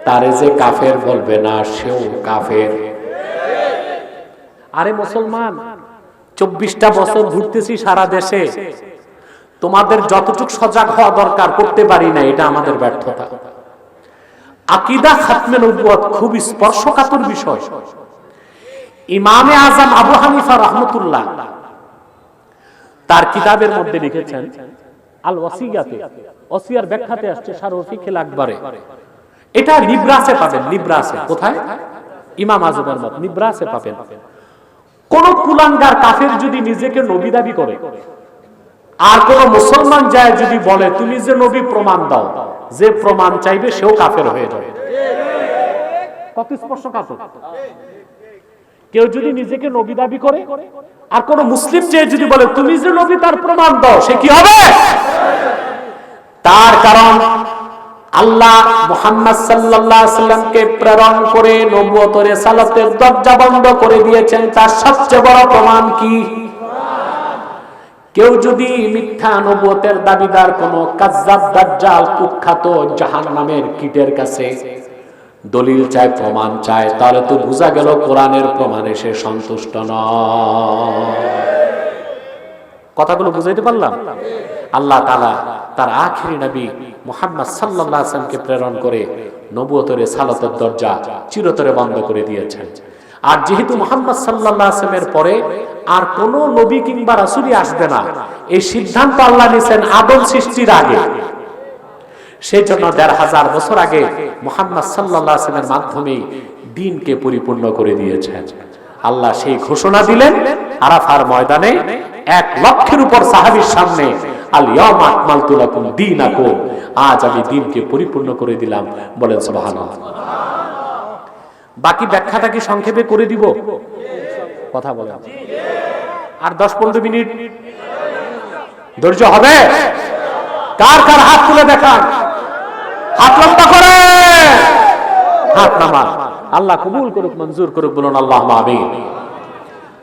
তারে যে কাফের বলবে না, সেও কাফের। আরে মুসলমান, 24টা বছর ঘুরতেছি সারা দেশে, তোমাদের যতটুকু সজাগ হওয়া দরকার করতে পারি না, এটা আমাদের ব্যর্থতা। আকীদা খাতমে নবুয়ত খুব স্পর্শকাতর বিষয়। ইমামে আজম আবু হানিফা রাহমাতুল্লাহ তার কিতাবের মধ্যে লিখেছেন আল ওয়াসিয়াতে, ওসিয়ার ব্যাখ্যাতে আসছে শারহ ফিকহিল আকবরে। এটা নিব্রাসে পাবেন, নিব্রাসে। কোথায়? ইমাম আজমের মত নিব্রাসে পাবেন। কোন কুলাঙ্গার কাফের যদি নিজেকে নবী দাবি করে আর কোন মুসলমান যায় যদি বলে তুমি যে নবী প্রমাণ দাও, যে প্রমাণ চাইবে সেও কাফের হয়ে যাবে। কত স্পর্শকাতর। কেউ যদি নিজেকে নবী দাবি করে আর কোন মুসলিম যে যদি বলে তুমি যে নবী তার প্রমাণ দাও, সে কি হবে? তার কারণ আল্লাহ মুহাম্মদ সাল্লাল্লাহু আলাইহি ওয়াসাল্লামকে প্রেরণ করে নবুয়তের রিসালাতের দরজা বন্ধ করে দিয়েছেন। তার সবচেয়ে বড় প্রমাণ কি? কেউ যদি মিথ্যা নবুয়তের দাবিদার কোন কাজ্জাব দাজ্জাল কুখ্যাত জাহান্নামের কীটের কাছে দলিল চায়, প্রমাণ চায়, তাহলে তো বোঝা গেল কোরআনের প্রমাণে সে সন্তুষ্ট নয়। কথাগুলো বুঝাইতে পারলাম? আল্লাহ তাআলা তার আখিরি নবী মুহাম্মদ সাল্লাল্লাহু আলাইহি ওয়াসাল্লামকে প্রেরণ করে নবুয়তের রিসালাতের দরজা চিরতরে বন্ধ করে দিয়েছেন। আর যেহেতু মুহাম্মদ সাল্লাল্লাহু আলাইহি ওয়াসাল্লামের পরে আর কোন নবী কিংবা রাসূলই আসবে না, এই সিদ্ধান্ত আল্লাহ নিয়েছেন আদম সৃষ্টির আগে। সেই জন্য ১৫০০ বছর আগে মুহাম্মদ সাল্লাল্লাহু আলাইহি ওয়াসাল্লামের মাধ্যমে দ্বীনকে পরিপূর্ণ করে দিয়েছেন। আল্লাহ সেই ঘোষণা দিলেন আরাফার ময়দানে ১ লক্ষের উপর সাহাবীর সামনে, আল ইয়াউমা আকমালতু লাকুম দীনাকুম, আজ আমি দ্বীনকে পরিপূর্ণ করে দিলাম। বলেন সুবহানাল্লাহ। বাকি ব্যাখ্যাটা কি সংক্ষেপে করে দিব? কথা বলেন। আর ১০-১৫ মিনিট ধৈর্য হবে? কার কার হাত তুলে দেখান, হাত লম্বা করে, হাত নামান। আল্লাহ কবুল করুক, মঞ্জুর করুক। বলুন আল্লাহুম্মা আমিন।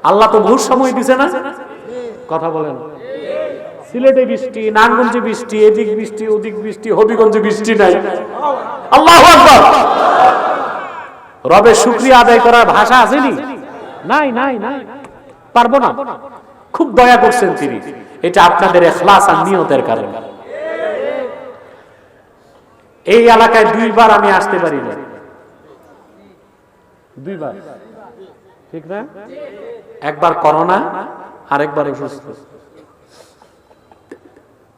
আল্লাহ তো বহু সময় দিছে না? কথা বলেন। সিলেটে বৃষ্টি, নারায়ণগঞ্জে বৃষ্টি, এদিক বৃষ্টি, ওদিক বৃষ্টি, হবিগঞ্জে বৃষ্টি নাই। আল্লাহু আকবার। রবের শুকরিয়া আদায় করার ভাষা আসেনি? নাই নাই নাই, পারবো না। খুব দয়া করছেন তিনি। এটা আপনাদের ইখলাস আর নিয়তের কারণে। এই এলাকায় ২ বার আমি আসতে পারি না। ২ বার, ঠিক না? একবার করোনা, আরেকবার অসুস্থ।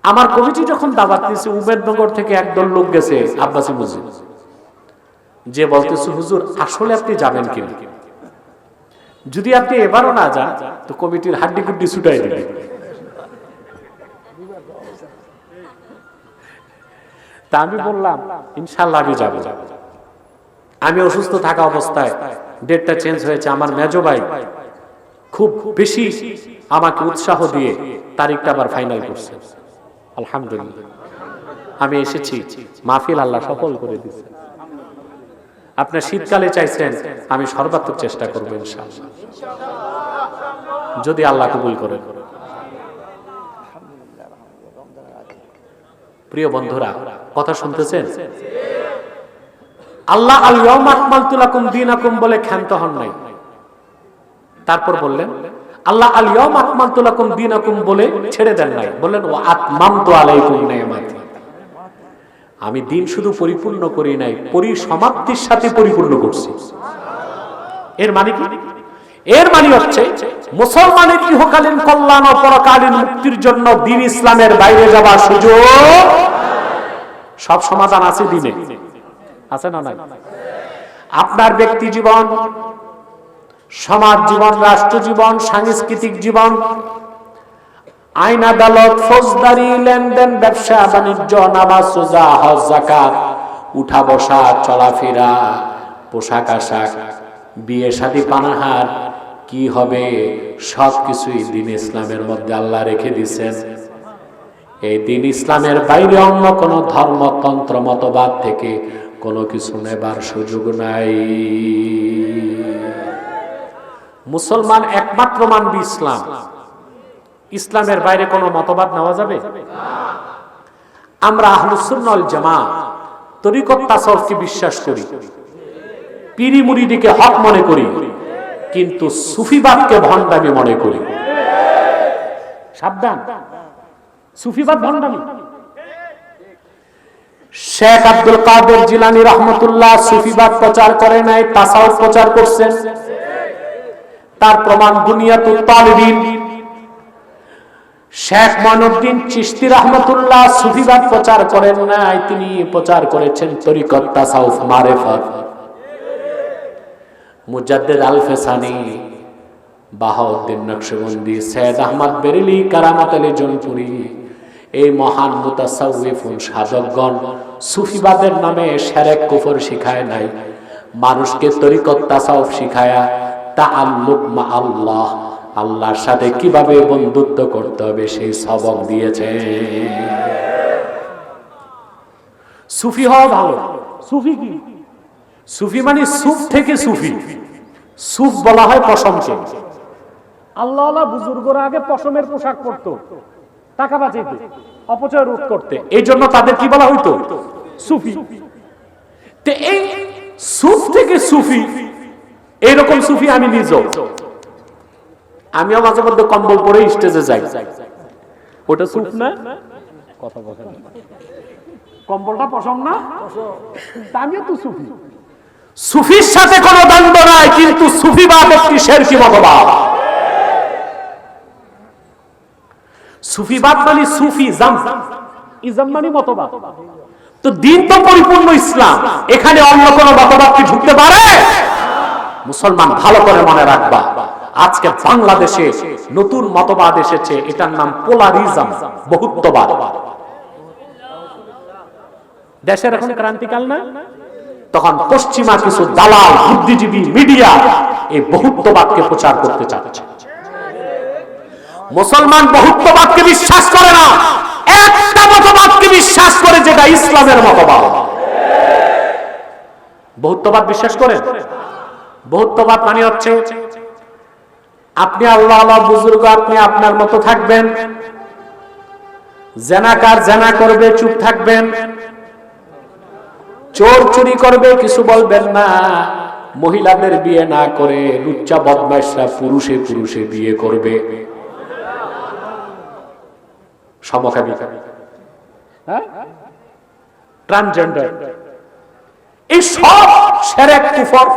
আমার কমিটি যখন দাওয়াত দিয়েছে, উমেদনগর থেকে একদল লোক গেছে আব্বাসী মসজিদ, যে বলতেছে হুজুর আসলে আপনি যাবেন কিনা, যদি আপনি এবারও না যান তো কমিটির হাড্ডি গুড্ডি ছুটাই দিবে। তা আমি বললাম ইনশাআল্লাহ আমি যাব। আমি অসুস্থ থাকা অবস্থায় ডেটটা চেঞ্জ হয়েছে। আমার মেজো ভাই খুব বেশি আমাকে উৎসাহ দিয়ে তারিখটা আবার ফাইনাল করছে। আলহামদুলিল্লাহ আমি এসেছি, মাহফিল আল্লাহ সফল করে দিয়েছে। আপনি শীতকালে চাইছেন, আমি সর্বাত্মক চেষ্টা করব ইনশাআল্লাহ, যদি আল্লাহ কবুল করেন। প্রিয় বন্ধুরা, কথা শুনতেছেন? আল্লাহ আল ইয়াউমা আকমালতু লাকুম দীনাকুম বলে ক্ষান্ত হন নাই। তারপর বললেন আল্লাহ আল ইয়াউমা আকমালতু লাকুম দীনাকুম বলে ছেড়ে দেন নাই। বললেন ওয়া আতমামতু আলাইকুম নি'মাতি, আমি দিন শুধু পরিপূর্ণ করি নাই, পরিসমাপ্তির সাথে পরিপূর্ণ করছি। এর মানে কি? এর মানে হচ্ছে মুসলমানের ইহকালীন কল্যাণ ও পরকালীন মুক্তির জন্য দ্বীন ইসলামের বাইরে যাবার সুযোগ, সব সমাধান আছে দ্বীনে, আছে না নাই? আপনার ব্যক্তি জীবন, সমাজ জীবন, রাষ্ট্র জীবন, সাংস্কৃতিক জীবন, আইন আদালত, ফৌজদারি, লেনদেন, ব্যবসা বাণিজ্য, নামাজ রোজা, হজ যাকাত, উঠা বসা, চলাফেরা, পোশাক আশাক, বিয়ে শাদী, পানাহার, কি হবে সবকিছুই দ্বীন ইসলামের মধ্যে আল্লাহ রেখে দিয়েছেন। এই দ্বীন ইসলামের বাইরে অন্য কোন ধর্মতন্ত্র মতবাদ থেকে কোনো কিছু নেবার সুযোগ নাই। মুসলমান একমাত্র মানবি ইসলাম। ইসলামের বাইরে কোনো মতবাদ নেওয়া যাবে? আমরা আহলুস সুন্নাহ ওয়াল জামাত তরিকত তাসাউফকে বিশ্বাস করি, পীরি মুরিদিকে হক মনে করি, কিন্তু সুফিবাদকে ভণ্ডামি মনে করি। সাবধান, সুফিবাদ ভণ্ডামি। শেখ আব্দুল কাদের জিলানী রহমতুল্লাহ সুফিবাদ প্রচার করে নাই, তাসাউফ প্রচার করছেন। তার প্রমাণ বুনিয়াতুত তালিবিন। শেখ মঈনুদ্দিন চিশতি রহমতুল্লাহ সুফিবাদ প্রচার করেন নাই, তিনি প্রচার করেছেন তরিকত, তাসাউফ, মারিফাত। মুজাদ্দিদ আল ফেসানি, বাহাউদ্দিন নকশবন্দি, সৈয়দ আহমদ বেরেলি, কারামত আলী জৌনপুরি, এই মহান মুতাসাউফিন সাধকগণ সুফিবাদের নামে শিরক কুফর শিখায় নাই, মানুষকে তরিকত তাসাউফ শিখায়া তাআল্লুক মা আল্লাহ, আল্লাহর সাথে কিভাবে বন্ধুত্ব করতে হবে সেই সবক দিয়েছে। সুফি হওয়া ভালো। সুফি কি? সুফি মানে সুফ থেকে সুফি। সুফ বলা হয় পশমকে। আল্লাহওয়ালা বুজুর্গরা আগে পশমের পোশাক পরতো টাকা বাঁচাইতে, অপচয় রোধ করতে, এই জন্য তাদের কি বলা হইতো? সুফি। তো এই সুফ থেকে সুফি, এইরকম সুফি আমি নিজেও। আমিও মাঝে মধ্যে কম্বল পরে স্টেজে যাই, ওটা সুফ না? কথা বলেন, কম্বলটা পশম না? আমিও তো সুফি। সুফির সাথে কোনো দ্বন্দ্ব নাই, কিন্তু সুফিবাদ একটি শিরকি মতবাদ। সুফিবাদ মানে সুফিজম, ইজম মানে মতবাদ। তো দিন তো পরিপূর্ণ ইসলাম, এখানে অন্য কোন মতবাদ কি ঢুকতে পারে? মুসলমান ভালো করে মনে রাখবা, আজকে বাংলাদেশে নতুন মতবাদ এসেছে, এটার নাম পোলারিজম, বহুত্ববাদ। দেশের এখন ক্রান্তিকাল না, তখন পশ্চিমা কিছু দালাল বুদ্ধিজীবী মিডিয়া এই বহুত্ববাদকে প্রচার করতে চাচ্ছে। মুসলমান বহুত্ববাদকে বিশ্বাস করে না, একটা মতবাদকে বিশ্বাস করে, যেটা ইসলামের মতবাদ। বহুত্ববাদ বিশ্বাস করেন? বহুত্ববাদ মানে হচ্ছে আপনি আল্লাহ আল্লাহ বুজুর্গ, আপনি আপনার মতো থাকবেন, জেনাকার জেনা করবে চুপ থাকবেন, চোর চুরি করবে কিছু বলবেন না, মহিলাদের বিয়ে না করে লুচ্চা বদমাইশরা পুরুষে পুরুষে বিয়ে করবে, সমকামী, ট্রান্সজেন্ডার, এই সব শিরক কুফর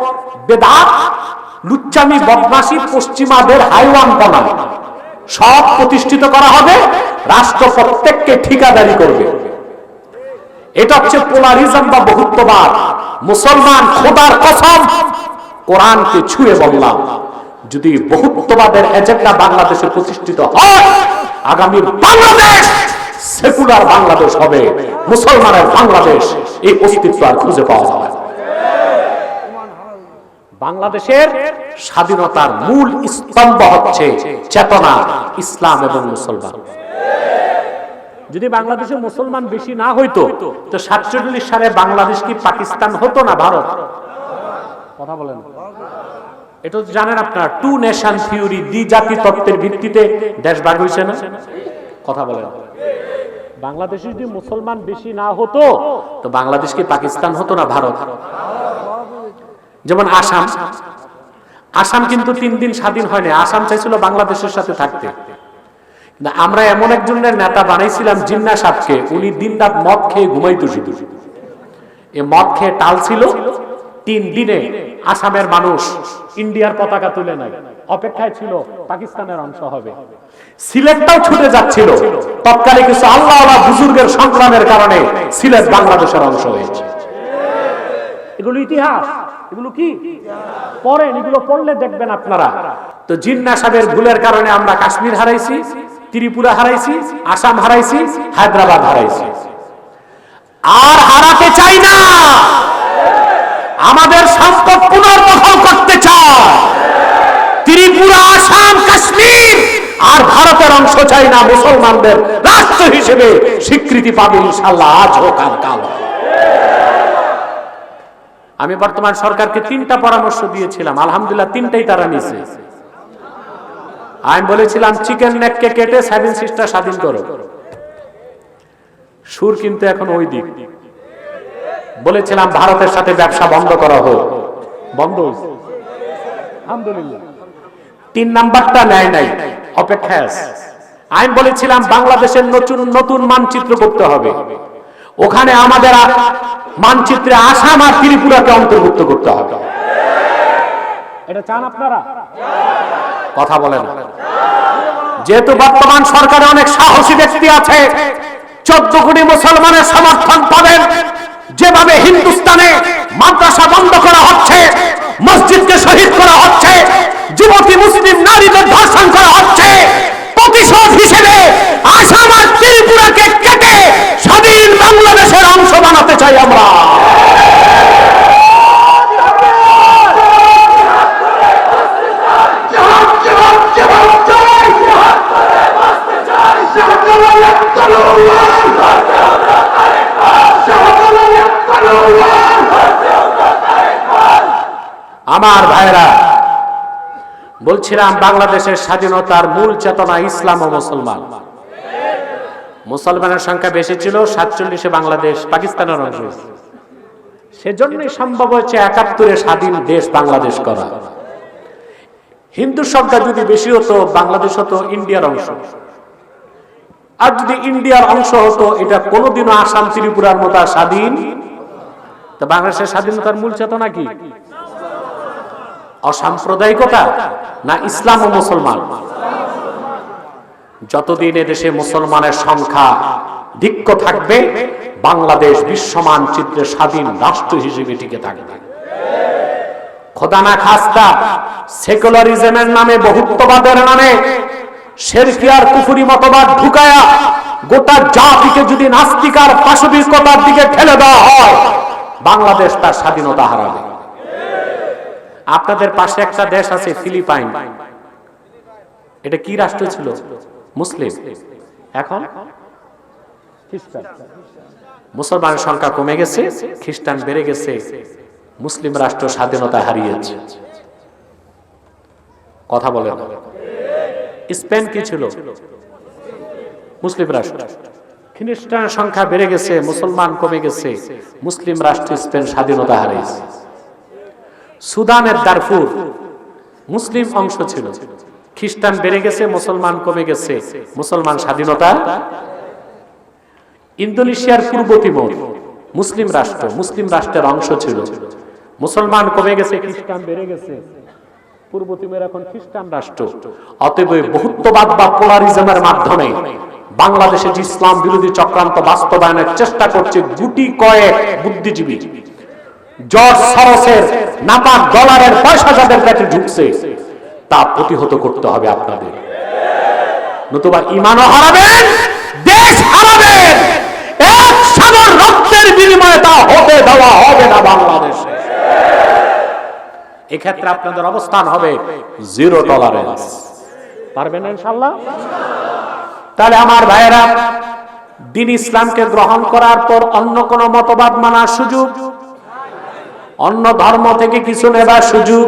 বেদাত লুচ্চামি বদমাশি পশ্চিমাদের হাইওয়ানপনা সব প্রতিষ্ঠিত করা হবে, রাষ্ট্র প্রত্যেককে ঠিকাদারি করবে। এটা হচ্ছে পোলারিজম বা বহুত্ববাদ। মুসলমান খোদার কসম, কোরআনকে ছুঁয়ে বললাম, যদি বহুত্ববাদের এজেন্ডা বাংলাদেশে প্রতিষ্ঠিত হয়, আগামী বাংলাদেশ সেকুলার বাংলাদেশ হবে, মুসলমানের বাংলাদেশ, এই অস্তিত্ব আর খুঁজে পাওয়া যাবে। বাংলাদেশের স্বাধীনতার মূল স্তম্ভ হচ্ছে চেতনা, ইসলাম এবং মুসলমান। যদি বাংলাদেশে মুসলমান বেশি না হইতো, তো 47 সালে বাংলাদেশ কি পাকিস্তান হতো না ভারত? কথা বলেন, এটা জানেন আপনারা? টু নেশন থিওরি, দ্বিজাতি তত্ত্বের ভিত্তিতে দেশ ভাগ হয়েছে না? কথা বলেন, বাংলাদেশে যদি মুসলমান বেশি না হতো, তো বাংলাদেশ কি পাকিস্তান হতো না ভারত? যেমন আসাম, আসাম কিন্তু 3 দিন স্বাধীন হয়নি, আসাম চাইছিল বাংলাদেশের সাথে থাকতে। আমরা এমন একজনের নেতা বানাইছিলাম জিন্না সাহেবকে, উনি দিন রাত মদ খেয়ে ঘুমাইতো শুধু। এ মদ খেয়ে টাল ছিল, 3 দিনে আসামের মানুষ ইন্ডিয়ার পতাকা তুলে নাই, অপেক্ষায় ছিল পাকিস্তানের অংশ হবে। সিলেটটাও ছুটে যাচ্ছিল, তৎকালে কিছু আল্লাহওয়ালা বুজুর্গের সংগ্রামের কারণে সিলেট বাংলাদেশের অংশ হয়েছে। এগুলো ইতিহাস, এগুলো কি পড়েন, এগুলো পড়লে দেখবেন আপনারা। তো জিন্না সাহেবের ভুলের কারণে আমরা কাশ্মীর হারাইছি, ত্রিপুরা হারাইছি, আসাম হারাইছি, হায়দ্রাবাদ হারাইছি। আর হারাতে চাই না, আমাদের সম্পদ পুনর্দখল করতে চাই। ত্রিপুরা, আসাম, কাশ্মীর আর ভারতের অংশ চাই না। মুসলমানদের রাষ্ট্র হিসেবে স্বীকৃতি পাবে ইনশাআল্লাহ, আজ হোক আর কাল। আমি বর্তমান সরকারকে 3টা পরামর্শ দিয়েছিলাম, আলহামদুলিল্লাহ 3টাই তারা নিয়েছে। আমি বলেছিলাম চিকেন নেককে কেটে 7 সিস্টার স্বাধীন করো, সুর কিন্তু এখন ওই দিক। বলেছিলাম ভারতের সাথে ব্যবসা বন্ধ করা হোক, বন্ধ হয়েছে আলহামদুলিল্লাহ। 3 নাম্বারটা নেয় নাই, অপেক্ষায় আছে। আমি বলেছিলাম বাংলাদেশের নতুন নতুন মানচিত্র করতে হবে, ওখানে আমাদের মানচিত্রে আসাম আর ত্রিপুরাকে অন্তর্ভুক্ত করতে হবে। এটা চান আপনারা? কথা বলেন। যেহেতু বর্তমান সরকারে অনেক সাহসী ব্যক্তি আছে, 14 কোটি মুসলমানের সমর্থন পাবেন। যেভাবে হিন্দুস্তানে মাদ্রাসা বন্ধ করা হচ্ছে, মসজিদকে শহীদ করা হচ্ছে, যুবতী মুসলিম নারীদের ধর্ষণ করা হচ্ছে, প্রতিশোধ হিসেবে আসাম আর ত্রিপুরাকে কেটে স্বাধীন বাংলাদেশের অংশ বানাতে চাই আমরা। আমার ভাইরা, বলছিলাম বাংলাদেশের স্বাধীনতার মূল চেতনা ইসলাম ও মুসলমান। মুসলমানের সংখ্যা বেশি ছিল, 47-এ বাংলাদেশ পাকিস্তানের অংশ, সেজন্যই সম্ভব হয়েছে 71-এ স্বাধীন দেশ বাংলাদেশ করা। হিন্দু সংখ্যা যদি বেশি হতো, বাংলাদেশ হতো ইন্ডিয়ার অংশ। আর যদি ইন্ডিয়ার অংশ হতো, এটা কোনোদিনও আসাম ত্রিপুরার মতো স্বাধীন। তো বাংলাদেশের স্বাধীনতার মূল চেতনা কি? অসাম্প্রদায়িকতা না ইসলাম ও মুসলমান? যতদিন এদেশে মুসলমানের সংখ্যা ধিক্য থাকবে, বাংলাদেশ বিশ্ব মানচিত্রে স্বাধীন রাষ্ট্র হিসেবে টিকে থাকবে। খোদা না খাস্তা সেকুলারিজমের নামে, বহুত্ববাদের নামে শেরকিয়ার কুফরি মতবাদ ঢুকায়া গোটা জাতিকে যদি নাস্তিক আর পাশবিকতার দিকে ঠেলে দেওয়া হয়, বাংলাদেশ তার স্বাধীনতা হারাবে। আপনাদের পাশে একটা দেশ আছে ফিলিপাইন, এটা কি রাষ্ট্র ছিল? মুসলিম। এখন খ্রিস্টান। মুসলমানের সংখ্যা কমে গেছে, খ্রিস্টান বেড়ে গেছে, মুসলিম রাষ্ট্র স্বাধীনতা হারিয়েছে। কথা বলে না। স্পেন কি ছিল? মুসলিম রাষ্ট্র। খ্রিস্টানের সংখ্যা বেড়ে গেছে, মুসলমান কমে গেছে, মুসলিম রাষ্ট্র স্পেন স্বাধীনতা হারিয়েছে। সুদানের দারফুর মুসলিম অংশ ছিল, খ্রিস্টান বেড়ে গেছে, মুসলমান কমে গেছে, মুসলমান স্বাধীনতা। ইন্দোনেশিয়ার পূর্ব তিমুর মুসলিম রাষ্ট্র, মুসলিম রাষ্ট্রের অংশ ছিল, মুসলমান কমে গেছে, খ্রিস্টান বেড়ে গেছে, পূর্ব তিমুর এখন খ্রিস্টান রাষ্ট্র। অতএব বহুত্ববাদ বা পোলারিজমের মাধ্যমে বাংলাদেশে যে ইসলাম বিরোধী চক্রান্ত বাস্তবায়নের চেষ্টা করছে গুটি কয়েক বুদ্ধিজীবী, জর্জ সরোসের নাপাক ডলারের পয়সা যাদের কাছে ঢুকছে, তা প্রতিহত করতে হবে আপনাদের। নতুবা ঈমানও হারাবেন, দেশ হারাবেন। এক সাগর রক্তের বিনিময়ে তা হতে দেওয়া হবে না বাংলাদেশে। এক্ষেত্রে আপনাদের অবস্থান হবে জিরো টলারেন্স। পারবেন না ইনশাআল্লাহ? তাহলে আমার ভাইয়েরা, দ্বীন ইসলামকে গ্রহণ করার পর অন্য কোন মতবাদ মানার সুযোগ, অন্য ধর্ম থেকে কিছু নেবার সুযোগ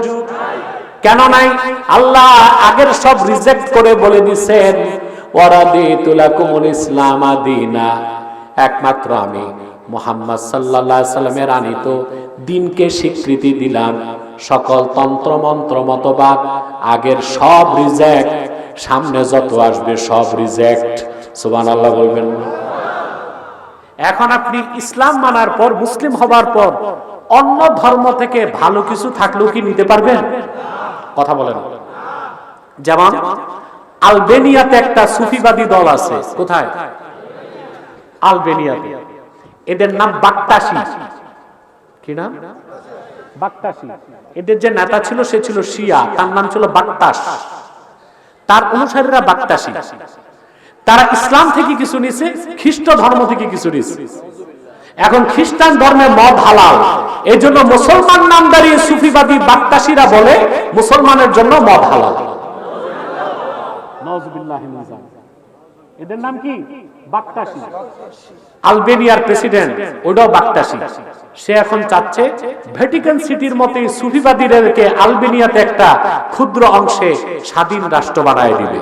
কেন নাই? আল্লাহ আগের সব রিজেক্ট করে বলে দিয়েছেন, ওয়ারাদিতু লাকুমুল ইসলাম দীনা, একমাত্র আমি মুহাম্মদ সাল্লাল্লাহু আলাইহি সাল্লামের আনিত দ্বীনকে স্বীকৃতি দিলাম। সকল তন্ত্র মন্ত্র মতবাদ আগের সব রিজেক্ট, সামনে যত আসবে সব রিজেক্ট। সুবহানাল্লাহ বলবেন না? এখন আপনি ইসলাম মানার পর, মুসলিম হবার পর অন্য ধর্ম থেকে ভালো কিছু থাকলেও কি নিতে পারবেন? কথা বলেন। যেমন আলবেনিয়াতে একটা সুফিবাদী দল আছে। কোথায়? আলবেনিয়াতে। এদের নাম বাকতাশি। কি নাম? বাকতাশি। এদের যে নেতা ছিল সে ছিল শিয়া, তার নাম ছিল বাকতাশ। তার অনুসারীরা বাকতাশি। তারা ইসলাম থেকে কিছু নিছে, খ্রিস্ট ধর্ম থেকে কিছু নিছে। এখন খ্রিস্টান ধর্মে মদ হালাল, এই জন্য মুসলমান নামদারি সুফিবাদী বাকতাশিরা বলে মুসলমানের জন্য মদ হালাল। এদের নাম কি? বাকতাশি। আলবেনিয়ার প্রেসিডেন্ট ওটাও বাকতাশি। সে এখন চাচ্ছে ভ্যাটিকান সিটির মতো সুফিবাদীদেরকে আলবেনিয়াতে একটা ক্ষুদ্র অংশে স্বাধীন রাষ্ট্র বানায় দিবে।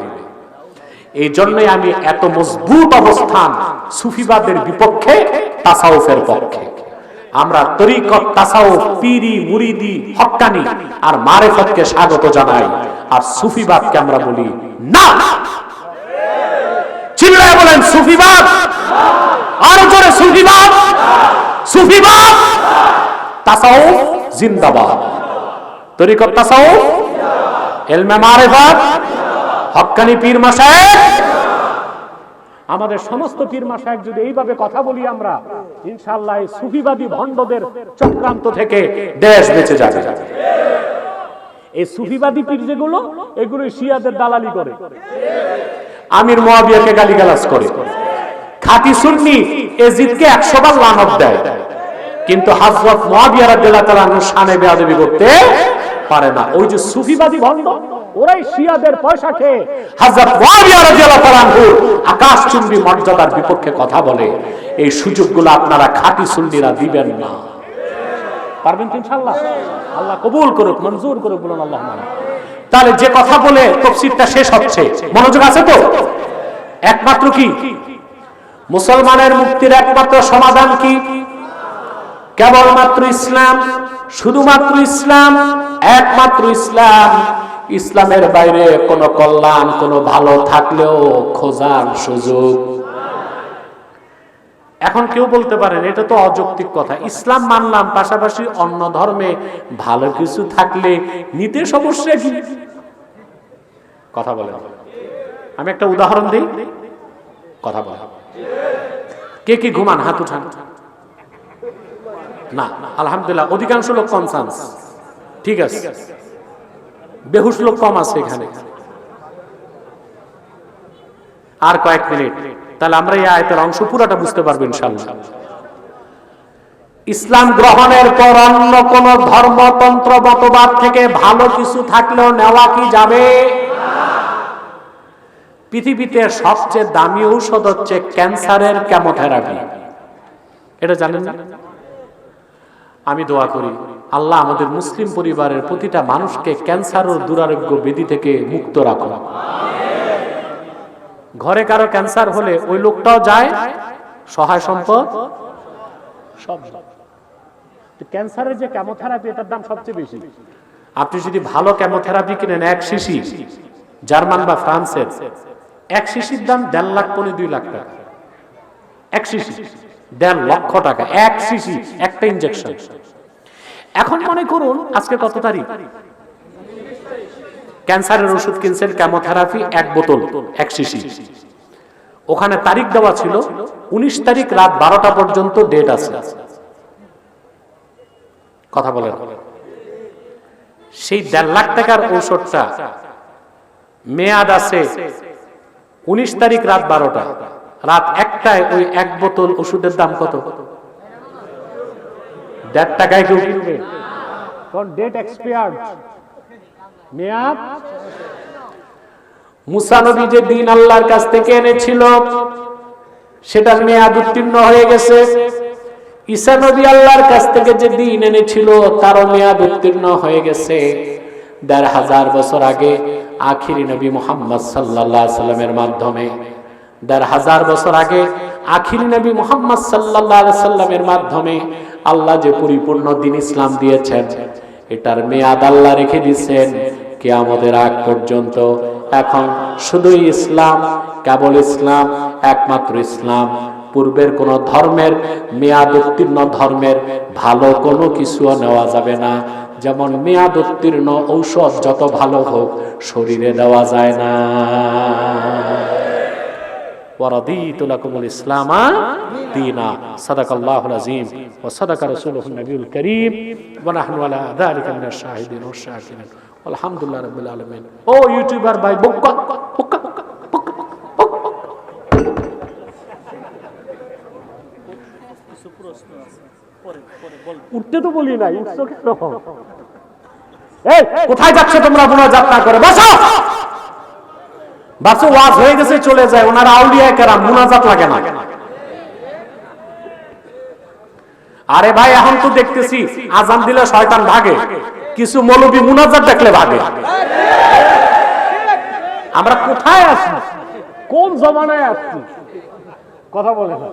এই জন্যই আমি এত মজবুত অবস্থান সুফিবাদের বিপক্ষে, তাসাউফের পক্ষে। আমরা তরিকত, তাসাউফ, পীরি, মুরিদি, হক্কানি আর মারেফতকে স্বাগত জানাই, আর সুফিবাদকে আমরা বলি না। চিল্লায় বলেন সুফিবাদ। আর জোরে সুফিবাদ, সুফিবাদ। তাসাউফ জিন্দাবাদ, তরিকত তাসাউফ, ইলমে মারিফাত, হক্কানি পীর মাশায়েখ। আমাদের সমস্ত পীর মাশায়েখ যদি এইভাবে কথা বলি আমরা, ইনশাআল্লাহ এই সুফিবাদী ভণ্ডদের চক্রান্ত থেকে দেশ বেঁচে যাবে। এই সুফিবাদী পীর যেগুলো, এগুলো শিয়াদের দালালি করে, আমির মুয়াবিয়াকে গালিগালাজ করে, খাঁটি সুন্নি এজিদকে 100 বার লানত দেয়, কিন্তু হযরত মুয়াবিয়া রাদিয়াল্লাহু তাআলা আনহু শানে বেয়াদবি করতে পারে না। ওই যে সুফিবাদী ভণ্ড, ওরাই শিয়াদের পয়সা খেয়ে হযরত মুয়াবিয়া রাদিয়াল্লাহু তাআলা আনহু আকাশচুম্বী মর্যাদার বিপক্ষে কথা বলে। এই সুযোগগুলো আপনারা খাঁটি সুন্নিরা দিবেন না। পারবেন তো ইনশাআল্লাহ? আল্লাহ কবুল করুক, মঞ্জুর করুক, বলুন আল্লাহুম্মা আমিন। তাহলে যে কথা বলে তাফসীরটা শেষ হচ্ছে, মনোযোগ আছে তো? একমাত্র কি মুসলমানের মুক্তির একমাত্র সমাধান কি? কেবলমাত্র ইসলাম, শুধুমাত্র ইসলাম, একমাত্র ইসলাম। ইসলামের বাইরে কোনো কল্যাণ, কোনো ভালো থাকলেও খোঁজার সুযোগ। এখন কেউ বলতে পারেন এটা তো অযৌক্তিক কথা, ইসলাম মানলাম, পাশাপাশি অন্য ধর্মে ভালো কিছু থাকলে নিতে সমস্যা কি? কথা বলে, আমি একটা উদাহরণ দিই, কথা বলে। কে কি ঘুমান? হাত উঠান। না, আলহামদুলিল্লাহ অধিকাংশ লোক কনসান্স, ঠিক আছে, বেহুশ লোক কম আছে এখানে। আর কয়েক মিনিট, তাহলে আমরা এই আয়াতের অংশ পুরোটা বুঝতে পারবো ইনশাআল্লাহ। ইসলাম গ্রহণের পর অন্য কোন ধর্মতন্ত্র মতবাদ থেকে ভালো কিছু থাকলেও নেওয়া কি যাবে? পৃথিবীতে সবচেয়ে দামি ঔষধ হচ্ছে ক্যান্সারের কেমোথেরাপি, এটা জানেন না? আমি দোয়া করি আল্লাহ আমাদের মুসলিম পরিবারের প্রতিটা মানুষকে ক্যান্সার ও দুরারোগ্য ব্যাধি থেকে মুক্ত রাখুন। ঘরে কারো ক্যান্সার হলে ওই লোকটাও যায়, সহায় সম্পদ সব। ক্যান্সারের যে কেমোথেরাপি, এটার দাম সবচেয়ে বেশি। আপনি যদি ভালো কেমোথেরাপি কিনেন, এক শিশি জার্মান বা ফ্রান্সের, এক শিশির দাম 1.5 লাখ পৌনে 2 লাখ টাকা। এক শিশি 1.5 লক্ষ টাকা, এক শিশি, একটা ইনজেকশন। এখন মনে করুন আজকে কত তারিখ? ক্যান্সারের ওষুধ কিনছেন, কেমোথেরাপি 1 বোতল, এক শিশি। ওখানে তারিখ দেওয়া ছিল 19 তারিখ রাত 12টা পর্যন্ত ডেট আছে। কথা বলেন, সেই 1.5 লাখ টাকার ঔষধটা মেয়াদ আছে 19 তারিখ রাত 12টা, রাত 1টায় ওই 1 বোতল ওষুধের দাম কত? 1.5 টাকায় কেউ কিনবে? কারণ ডেট এক্সপায়ার্ড, মেয়াদ। মুসা নবী যে দিন আল্লাহর কাছ থেকে এনেছিল সেটার মেয়াদ উত্তীর্ণ হয়ে গেছে। ঈসা নবী আল্লাহর কাছ থেকে যে দিন এনেছিল তারও মেয়াদ উত্তীর্ণ হয়ে গেছে। 1500 বছর আগে আখিরি নবী মুহাম্মদ সাল্লাল্লাহু আলাইহি সাল্লামের মাধ্যমে, 1500 বছর আগে আখিরি নবী মুহাম্মদ সাল্লাল্লাহু আলাইহি সাল্লামের মাধ্যমে আল্লাহ যে পরিপূর্ণ দ্বীন ইসলাম দিয়েছেন, এটার মেয়াদ আল্লাহ রেখে দিয়েছেন কিয়ামতের আগ পর্যন্ত। এখন শুধুই ইসলাম, কেবল ইসলাম, একমাত্র ইসলাম। পূর্বের কোন ধর্মের মেয়াদ উত্তীর্ণ ধর্মের ভালো কোনো কিছুও নেওয়া যাবে না। যেমন মেয়াদ উত্তীর্ণ ঔষধ যত ভালো হোক শরীরে দেওয়া যায় না। ওয়ারাদিতু লাকুমুল ইসলামা দীনা। সাদাকাল্লাহুল আযীম ওয়া সাদাকা রাসূলুহুন নবিয়ুল কারীম ওয়া নাহনু আলা যালিকা মিনাশ শাহিদিন ওয়াশ শাকিরিন আলহামদুলিল্লাহি রাব্বিল আলামিন। ও ইউটিউবার ভাই, বক্কা বক্কা বক্কা, উঠতে তো বলি না, উঠছো কেন? এই কোথায় যাচ্ছ তোমরা? মুনাজাত না করে বসো। বাসো, ওয়াজ হয়ে গেছে, চলে যায়। ওনারা আউলিয়া কেরাম, মুনাজাত লাগে না। আরে ভাই, এখন তো দেখতেছি আজান দিলে শয়তান ভাগে, কিছু মৌলবী মুনাজাত দেখলে ভাগে। আমরা কোথায় আছি? কোন জমানায় আছি? কথা বলে না।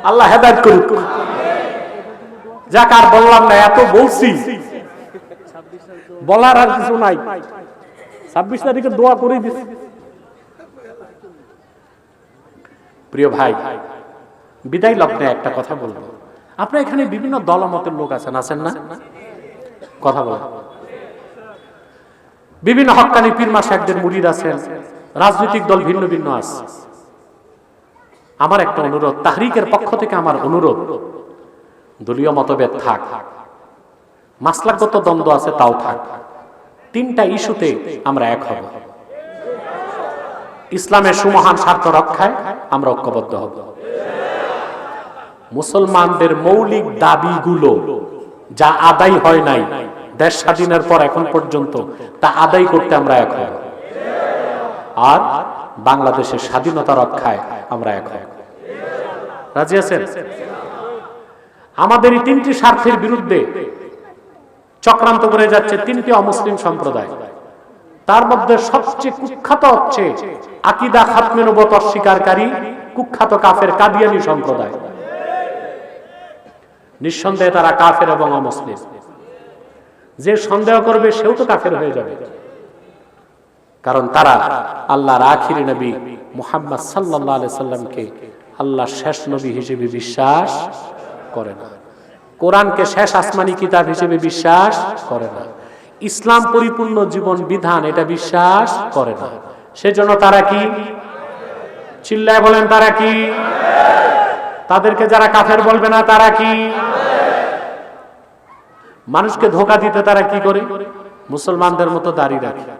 আল্লাহ হেদায়েত করুক। যাক, আর বললাম না, এত বলছি, বলার আর কিছু নাই। 26 তারিখে দোয়া করে দিছি। প্রিয় ভাই, বিদায় লগ্নে একটা কথা বলবো, আপনার এখানে বিভিন্ন দলমতের লোক আছেন না? কথা বলেন। বিভিন্ন হক্কানি পীর মাশায়েখদের মুরিদ আছেন, রাজনৈতিক দল ভিন্ন ভিন্ন আছে। আমার একটা অনুরোধ, তাহরিকের পক্ষ থেকে আমার অনুরোধ, দলীয় মতভেদ থাক, মাসলাকগত দ্বন্দ্ব আছে তাও থাক, তিনটা ইস্যুতে আমরা এক হব। ইসলামের সুমহান স্বার্থ রক্ষায় আমরা ঐক্যবদ্ধ হব। মুসলমানদের মৌলিক দাবিগুলো যা আদায় হয় নাই দেশ স্বাধীনের পর এখন পর্যন্ত, তা আদায় করতে আমরা এক হব। আর বাংলাদেশের স্বাধীনতা রক্ষায় আমরা এক হব। রাজি আছেন? আমাদের এই তিনটি স্বার্থের বিরুদ্ধে চক্রান্ত করে যাচ্ছে তিনটি অমুসলিম সম্প্রদায়। তার মধ্যে সবচেয়ে কুখ্যাত হচ্ছে আকীদা খাতমে নবুয়ত অস্বীকারী কুখ্যাত কাফের কাদিয়ানী সম্প্রদায়। নিঃসন্দেহে তারা কাফের এবং অমুসলিম। যে সন্দেহ করবে সেও তো কাফের হয়ে যাবে, কারণ তারা আল্লাহর আখিরি নবী মুহাম্মদ সাল্লাল্লাহু আলাইহি সাল্লামকে আল্লাহর শেষ নবী হিসেবে বিশ্বাস করে না, কোরআনকে শেষ আসমানি কিতাব হিসেবে বিশ্বাস করে না, ইসলাম পরিপূর্ণ জীবন বিধান এটা বিশ্বাস করে না। সেজন্য তারা কি? চিল্লায় বলেন, তারা কি? তাদেরকে যারা কাফের বলবে না তারা কি? মানুষকে ধোঁকা দিতে তারা কি করে? মুসলমানদের মতো দাড়ি রাখে,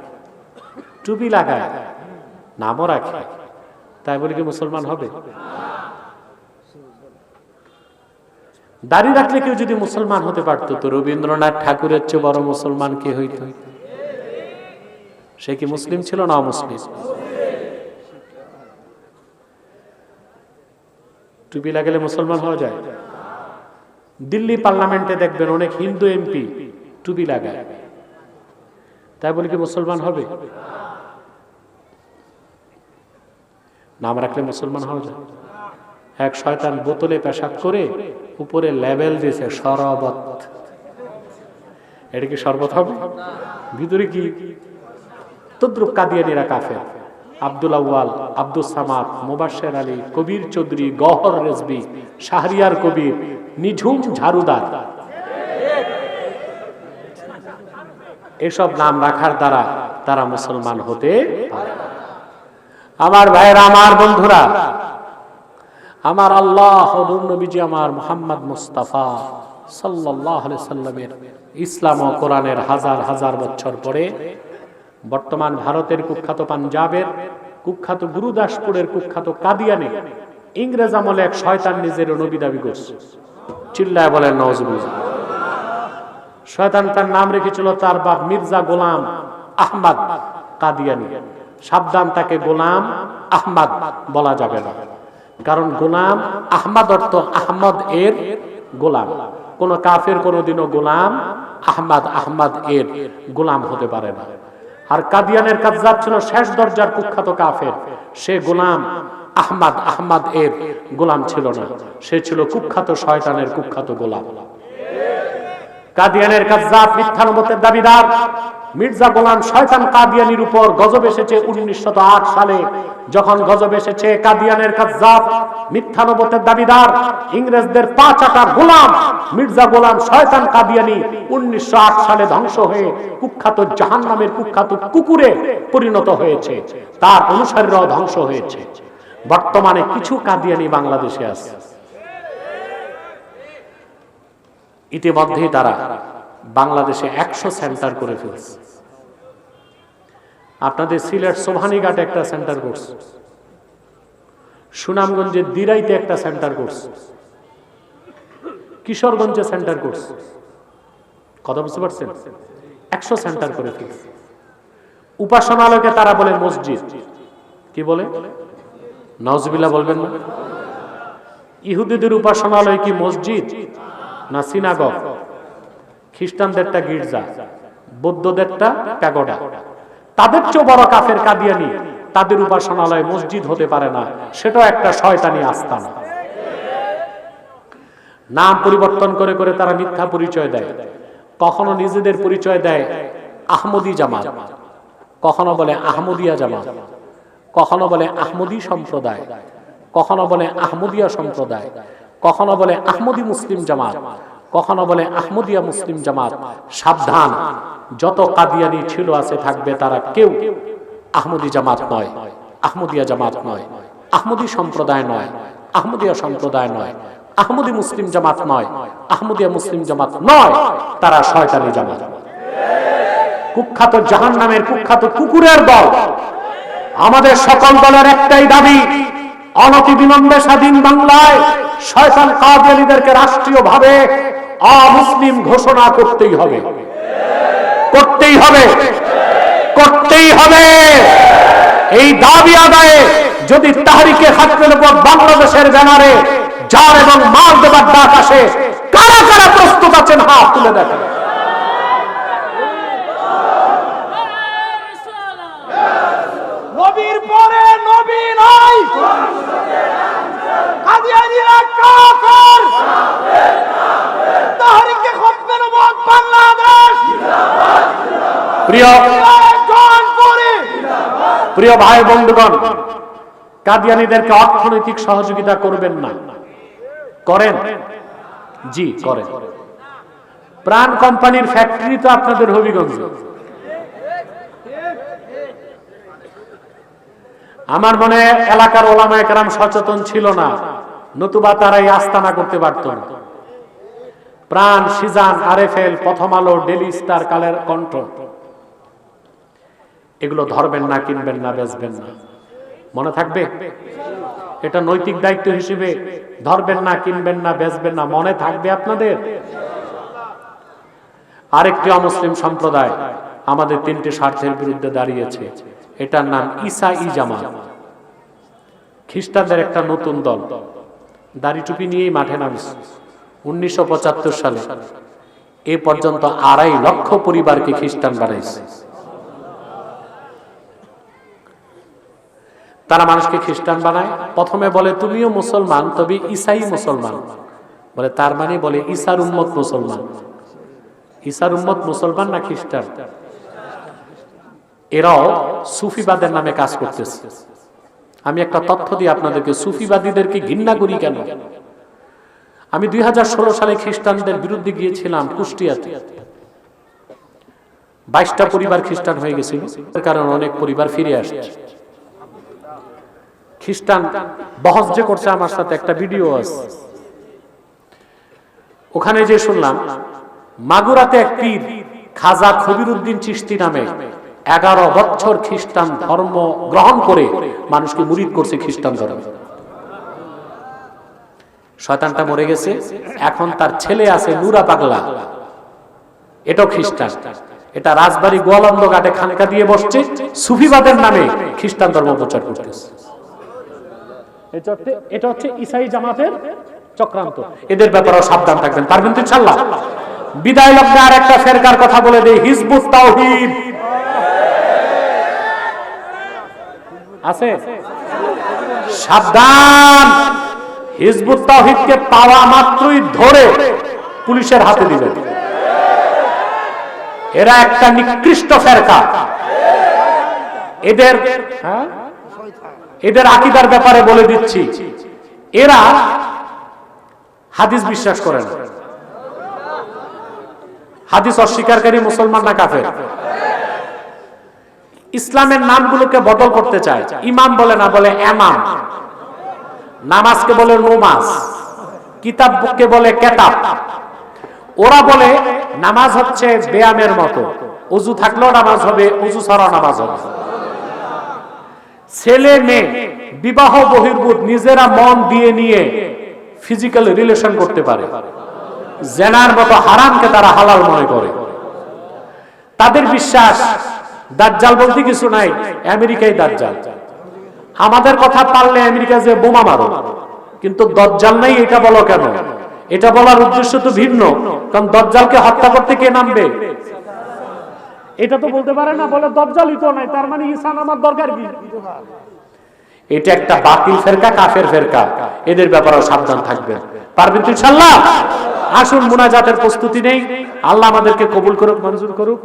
টুপি লাগায়, নামও রাখে, তাই বলে কি মুসলমান হবে? দাড়ি রাখলে কেউ যদি মুসলমান হতে পারত, তো রবীন্দ্রনাথ ঠাকুরের চেয়ে বড় মুসলমান কে হইত? সে কি মুসলিম ছিল না অমুসলিম? টুপি লাগালে মুসলমান হওয়া যায়? দিল্লি পার্লামেন্টে দেখবেন অনেক হিন্দু এমপি টুপি লাগায়, তাই বলে কি মুসলমান হবে? নাম রাখলে মুসলমান হওয়া যায়? এক শয়তান বোতলে পেশাব করে উপরে লেবেল দিয়েছে শরবত। এটা কি শরবত হবে? ভিতরে কি? তদ্রুপ কাদিয়ানীরা কাফের। আব্দুল আউয়াল, আব্দুল সামাদ, মুবাশশির আলী, কবির চৌধুরী, গওহর রেজভী, শাহরিয়ার কবির, নিঝুম ঝাড়ুদার, এসব নাম রাখার দ্বারা তারা মুসলমান হতে পারে। আমার ভাইরা, আমার বন্ধুরা, আমার আল্লাহ নবীজি আমার মুহাম্মদ মুস্তাফা সাল্লাল্লাহু আলাইহি সাল্লামের ইসলাম ও কোরআনের হাজার হাজার বছর পরে বর্তমান ভারতের কুখ্যাত পাঞ্জাবের কুখ্যাত গুরুদাসপুরের কুখ্যাত কাদিয়ানে ইংরেজ আমলে এক শয়তান নিজের নবী দাবি করছে। চিল্লায় বলেন নাউজুবিল্লাহ। শয়তান তার নাম রেখেছিল তার বাপ মির্জা গোলাম আহমদ কাদিয়ানী। সাবধান, তাকে গোলাম আহমদ বলা যাবে না, কারণ গোলাম আহমদ অর্থ আহমদ এর গোলাম। কোন কাফের কোনদিনও গোলাম আহমদ এর গোলাম হতে পারে না। আর কাদিয়ানের কাযযাব ছিল শেষ দরজার কুখ্যাত কাফের। সে গোলাম আহমদ এর গোলাম ছিল না, সে ছিল কুখ্যাত শয়তানের কুখ্যাত গোলাম। কাদিয়ানের কাযযাব মিথ্যা নবুয়তের দাবিদার মির্জা গোলাম শয়তান কাদিয়ানির উপর গজব এসেছে 1908 সালে। যখন গজব এসেছে, কাদিয়ানের কাযযাব মিথ্যা নবুয়তের দাবিদার ইংরেজদের পাঁচ আটার গোলাম মির্জা গোলাম শয়তান কাদিয়ানি 1908 সালে ধ্বংস হয়ে কুখ্যাত জাহান্নামের কুখ্যাত কুকুরে পরিণত হয়েছে, তার অনুসারীরাও ধ্বংস হয়েছে। বর্তমানে কিছু কাদিয়ানি বাংলাদেশে আছে। ইতিমধ্যেই তারা বাংলাদেশে 100 সেন্টার করে ফেলছে। আপনাদের সিলেট সোভানীঘাটে একটা সেন্টার করছে, সুনামগঞ্জের দিরাইতে একটা সেন্টার করছে, কিশোরগঞ্জে সেন্টার করছে। কথা বুঝতে পারছেন? 100 সেন্টার করে ফেলছে। উপাসনালয়কে তারা বলে মসজিদ। কি বলে? নাউজুবিল্লাহ বলবেন না? ইহুদিদের উপাসনালয় কি মসজিদ না সিনাগগ? খ্রিস্টানদেরটা গির্জা, বৌদ্ধদেরটা প্যাগোডা। তাদের চেয়ে বড় কাফের কাদিয়ানি, তাদের উপাসনালয় মসজিদ হতে পারে না, সেটাও একটা শয়তানি আস্তানা। নাম পরিবর্তন করে করে তারা মিথ্যা পরিচয় দেয়। কখনো নিজেদের পরিচয় দেয় আহমদী জামাত, কখনো বলে আহমদিয়া জামাত, কখনো বলে আহমদী সম্প্রদায়, কখনো বলে আহমদিয়া সম্প্রদায়, কখনো বলে আহমদি মুসলিম জামাত, কখনো বলে আহমদিয়া মুসলিম জামাত। সাবধান, যত কাদিয়ানি ছিল আছে থাকবে, তারা কেউ আহমদি জামাত নয়, আহমদিয়া জামাত নয়, আহমদি সম্প্রদায় নয়, আহমদিয়া সম্প্রদায় নয়, আহমদি মুসলিম জামাত নয়, আহমদিয়া মুসলিম জামাত নয়, তারা শয়তানি জামাত, কুখ্যাত জাহান্নামের কুখ্যাত কুকুরের দল। আমাদের সকল দলের একটাই দাবি, অনতিবিলম্বে স্বাধীন বাংলায় শয়তান কাদিয়ানীদেরকে রাষ্ট্রীয়ভাবে অমুসলিম ঘোষণা করতেই হবে, করতেই হবে, করতেই হবে। এই দাবি আদায়ে যদি তাহরিকে খাতমের উপর বাংলাদেশের ব্যানারে জান এবং মাল দেবার ডাক আসে, কারা কারা প্রস্তুত আছেন হাত তুলে দেখেন। নবীর পরে নবী নাই, কাদিয়ানীরা কাফের, তাহরিকে খাতমের উপর বাংলাদেশ প্রিয় ভাই বন্ধুগণ, কাদিয়ানীদেরকে অর্থনৈতিক সহযোগিতা করবেন না, করেন? জি করেন। প্রাণ কোম্পানির ফ্যাক্টরি তো আপনাদের হবিগঞ্জে। আমার মনে এলাকার ওলামায়ে কেরাম সচেতন ছিল না, নতুবা তারা এই আস্তানা করতে পারত না। প্রাণ, সিজান, আরএফএল, প্রথম আলো, ডেইলি স্টার, কালের কণ্ঠ, এগুলো ধরবেন না, কিনবেন না, বেচবেন না। মনে থাকবে? এটা নৈতিক দায়িত্ব হিসেবে ধরবেন না, কিনবেন না, বেচবেন না, মনে থাকবে আপনাদের? আরেকটি অমুসলিম সম্প্রদায় আমাদের তিনটি স্বার্থের বিরুদ্ধে দাঁড়িয়েছে, এটার নাম ঈসাই জামাত। খ্রিস্টানদের একটা নতুন দল, দাড়ি টুপি নিয়েই মাঠে নামছে। 1975 সালে এ পর্যন্ত 2.5 লক্ষ পরিবারকে খ্রিস্টান বানাইছে। তারা মানুষকে খ্রিস্টান বানায়, প্রথমে বলে তুমিও মুসলমান, তবে ঈসাই মুসলমান বলে, তার মানে বলে ঈসার উম্মত মুসলমান। ঈসার উম্মত মুসলমান না খ্রিস্টান? এরাও সুফিবাদের নামে কাজ করতেছে। আমি একটা তথ্য দিই আপনাদেরকে, সুফিবাদীদেরকে ঘৃণা করি কেন। আমি 2016 সালে খ্রিস্টানদের বিরুদ্ধে গিয়েছিলাম কুষ্টিয়াতে। 22টা পরিবার খ্রিস্টান হয়ে গেছিল, এর কারণে অনেক পরিবার ফিরে আসছে। খ্রিস্টান বহস যে করছে আমার সাথে, একটা ভিডিও আছে, ওখানে যে শুনলাম মাগুরাতে এক পীর খাজা খবিরউদ্দিন চিশতি নামে 11 বছর খ্রিস্টান ধর্ম গ্রহণ করে মানুষকে মুরিদ করছে খ্রিস্টান ধর্ম। শয়তানটা মরে গেছে, এখন তার ছেলে আছে নুরা পাগলা, এটাও খ্রিস্টান। এটা রাজবাড়ী গোয়ালন্দ ঘাটে খানকা দিয়ে বসছে, সুফিবাদের নামে খ্রিস্টান ধর্ম প্রচার করতেছে। এটা হচ্ছে ঈসাই জামাতের চক্রান্ত। এদের ব্যাপারেও সাবধান থাকবেন, পারবেন তো ইনশাআল্লাহ? বিদায় লগ্নে আর একটা ফেরকার কথা বলে দেই, হিজবুত তাওহীদ আছে, সাবধান। হিজবুত তাওহীদকে পাওয়া মাত্রই ধরে পুলিশের হাতে দিবেন। এরা একটা নিকৃষ্ট ফেরকা। এদের আকীদার ব্যাপারে বলে দিচ্ছি, এরা হাদিস বিশ্বাস করে না। হাদিস অস্বীকারী মুসলমান না কাফের? ইসলামের নামগুলোকে বদল করতে চায়। ইমাম বলে না, বলে এমাম। নামাজকে বলে নমাজ, কিতাবকে বলে কেতাব। ওরা বলে নামাজ হচ্ছে ব্যায়ামের মতো, ওযু থাকলেও নামাজ হবে, ওযু ছাড়াও নামাজ হবে। ছেলে মেয়ে বিবাহ বহির্ভূত নিজেরা মন দিয়ে নিয়ে ফিজিক্যাল রিলেশন করতে পারে। জেনার মতো হারামকে তারা হালাল মনে করে। তাদের বিশ্বাস দাজ্জাল বলতে কিছু নাই, আমেরিকাই দাজ্জাল। আমাদের কথা পারলে আমেরিকা যে বোমা মারো, কিন্তু দাজ্জাল নাই এটা বলো কেন? এটা বলার উদ্দেশ্য তো ভিন্ন, কারণ দাজ্জালকে হত্যা করতে কে নামবে? এটা তো বলতে পারে না, বলে দাজ্জালই তো নাই, তার মানে ঈসা নামার দরকার কি? এটা একটা বাতিল ফেরকা, কাফের ফেরকা। এদের ব্যাপারেও সাবধান থাকবেন, পারবেন তো ইনশাআল্লাহ? আসুন মুনাজাতের প্রস্তুতি নেই। আল্লাহ আমাদেরকে কবুল করুক, মঞ্জুর করুক।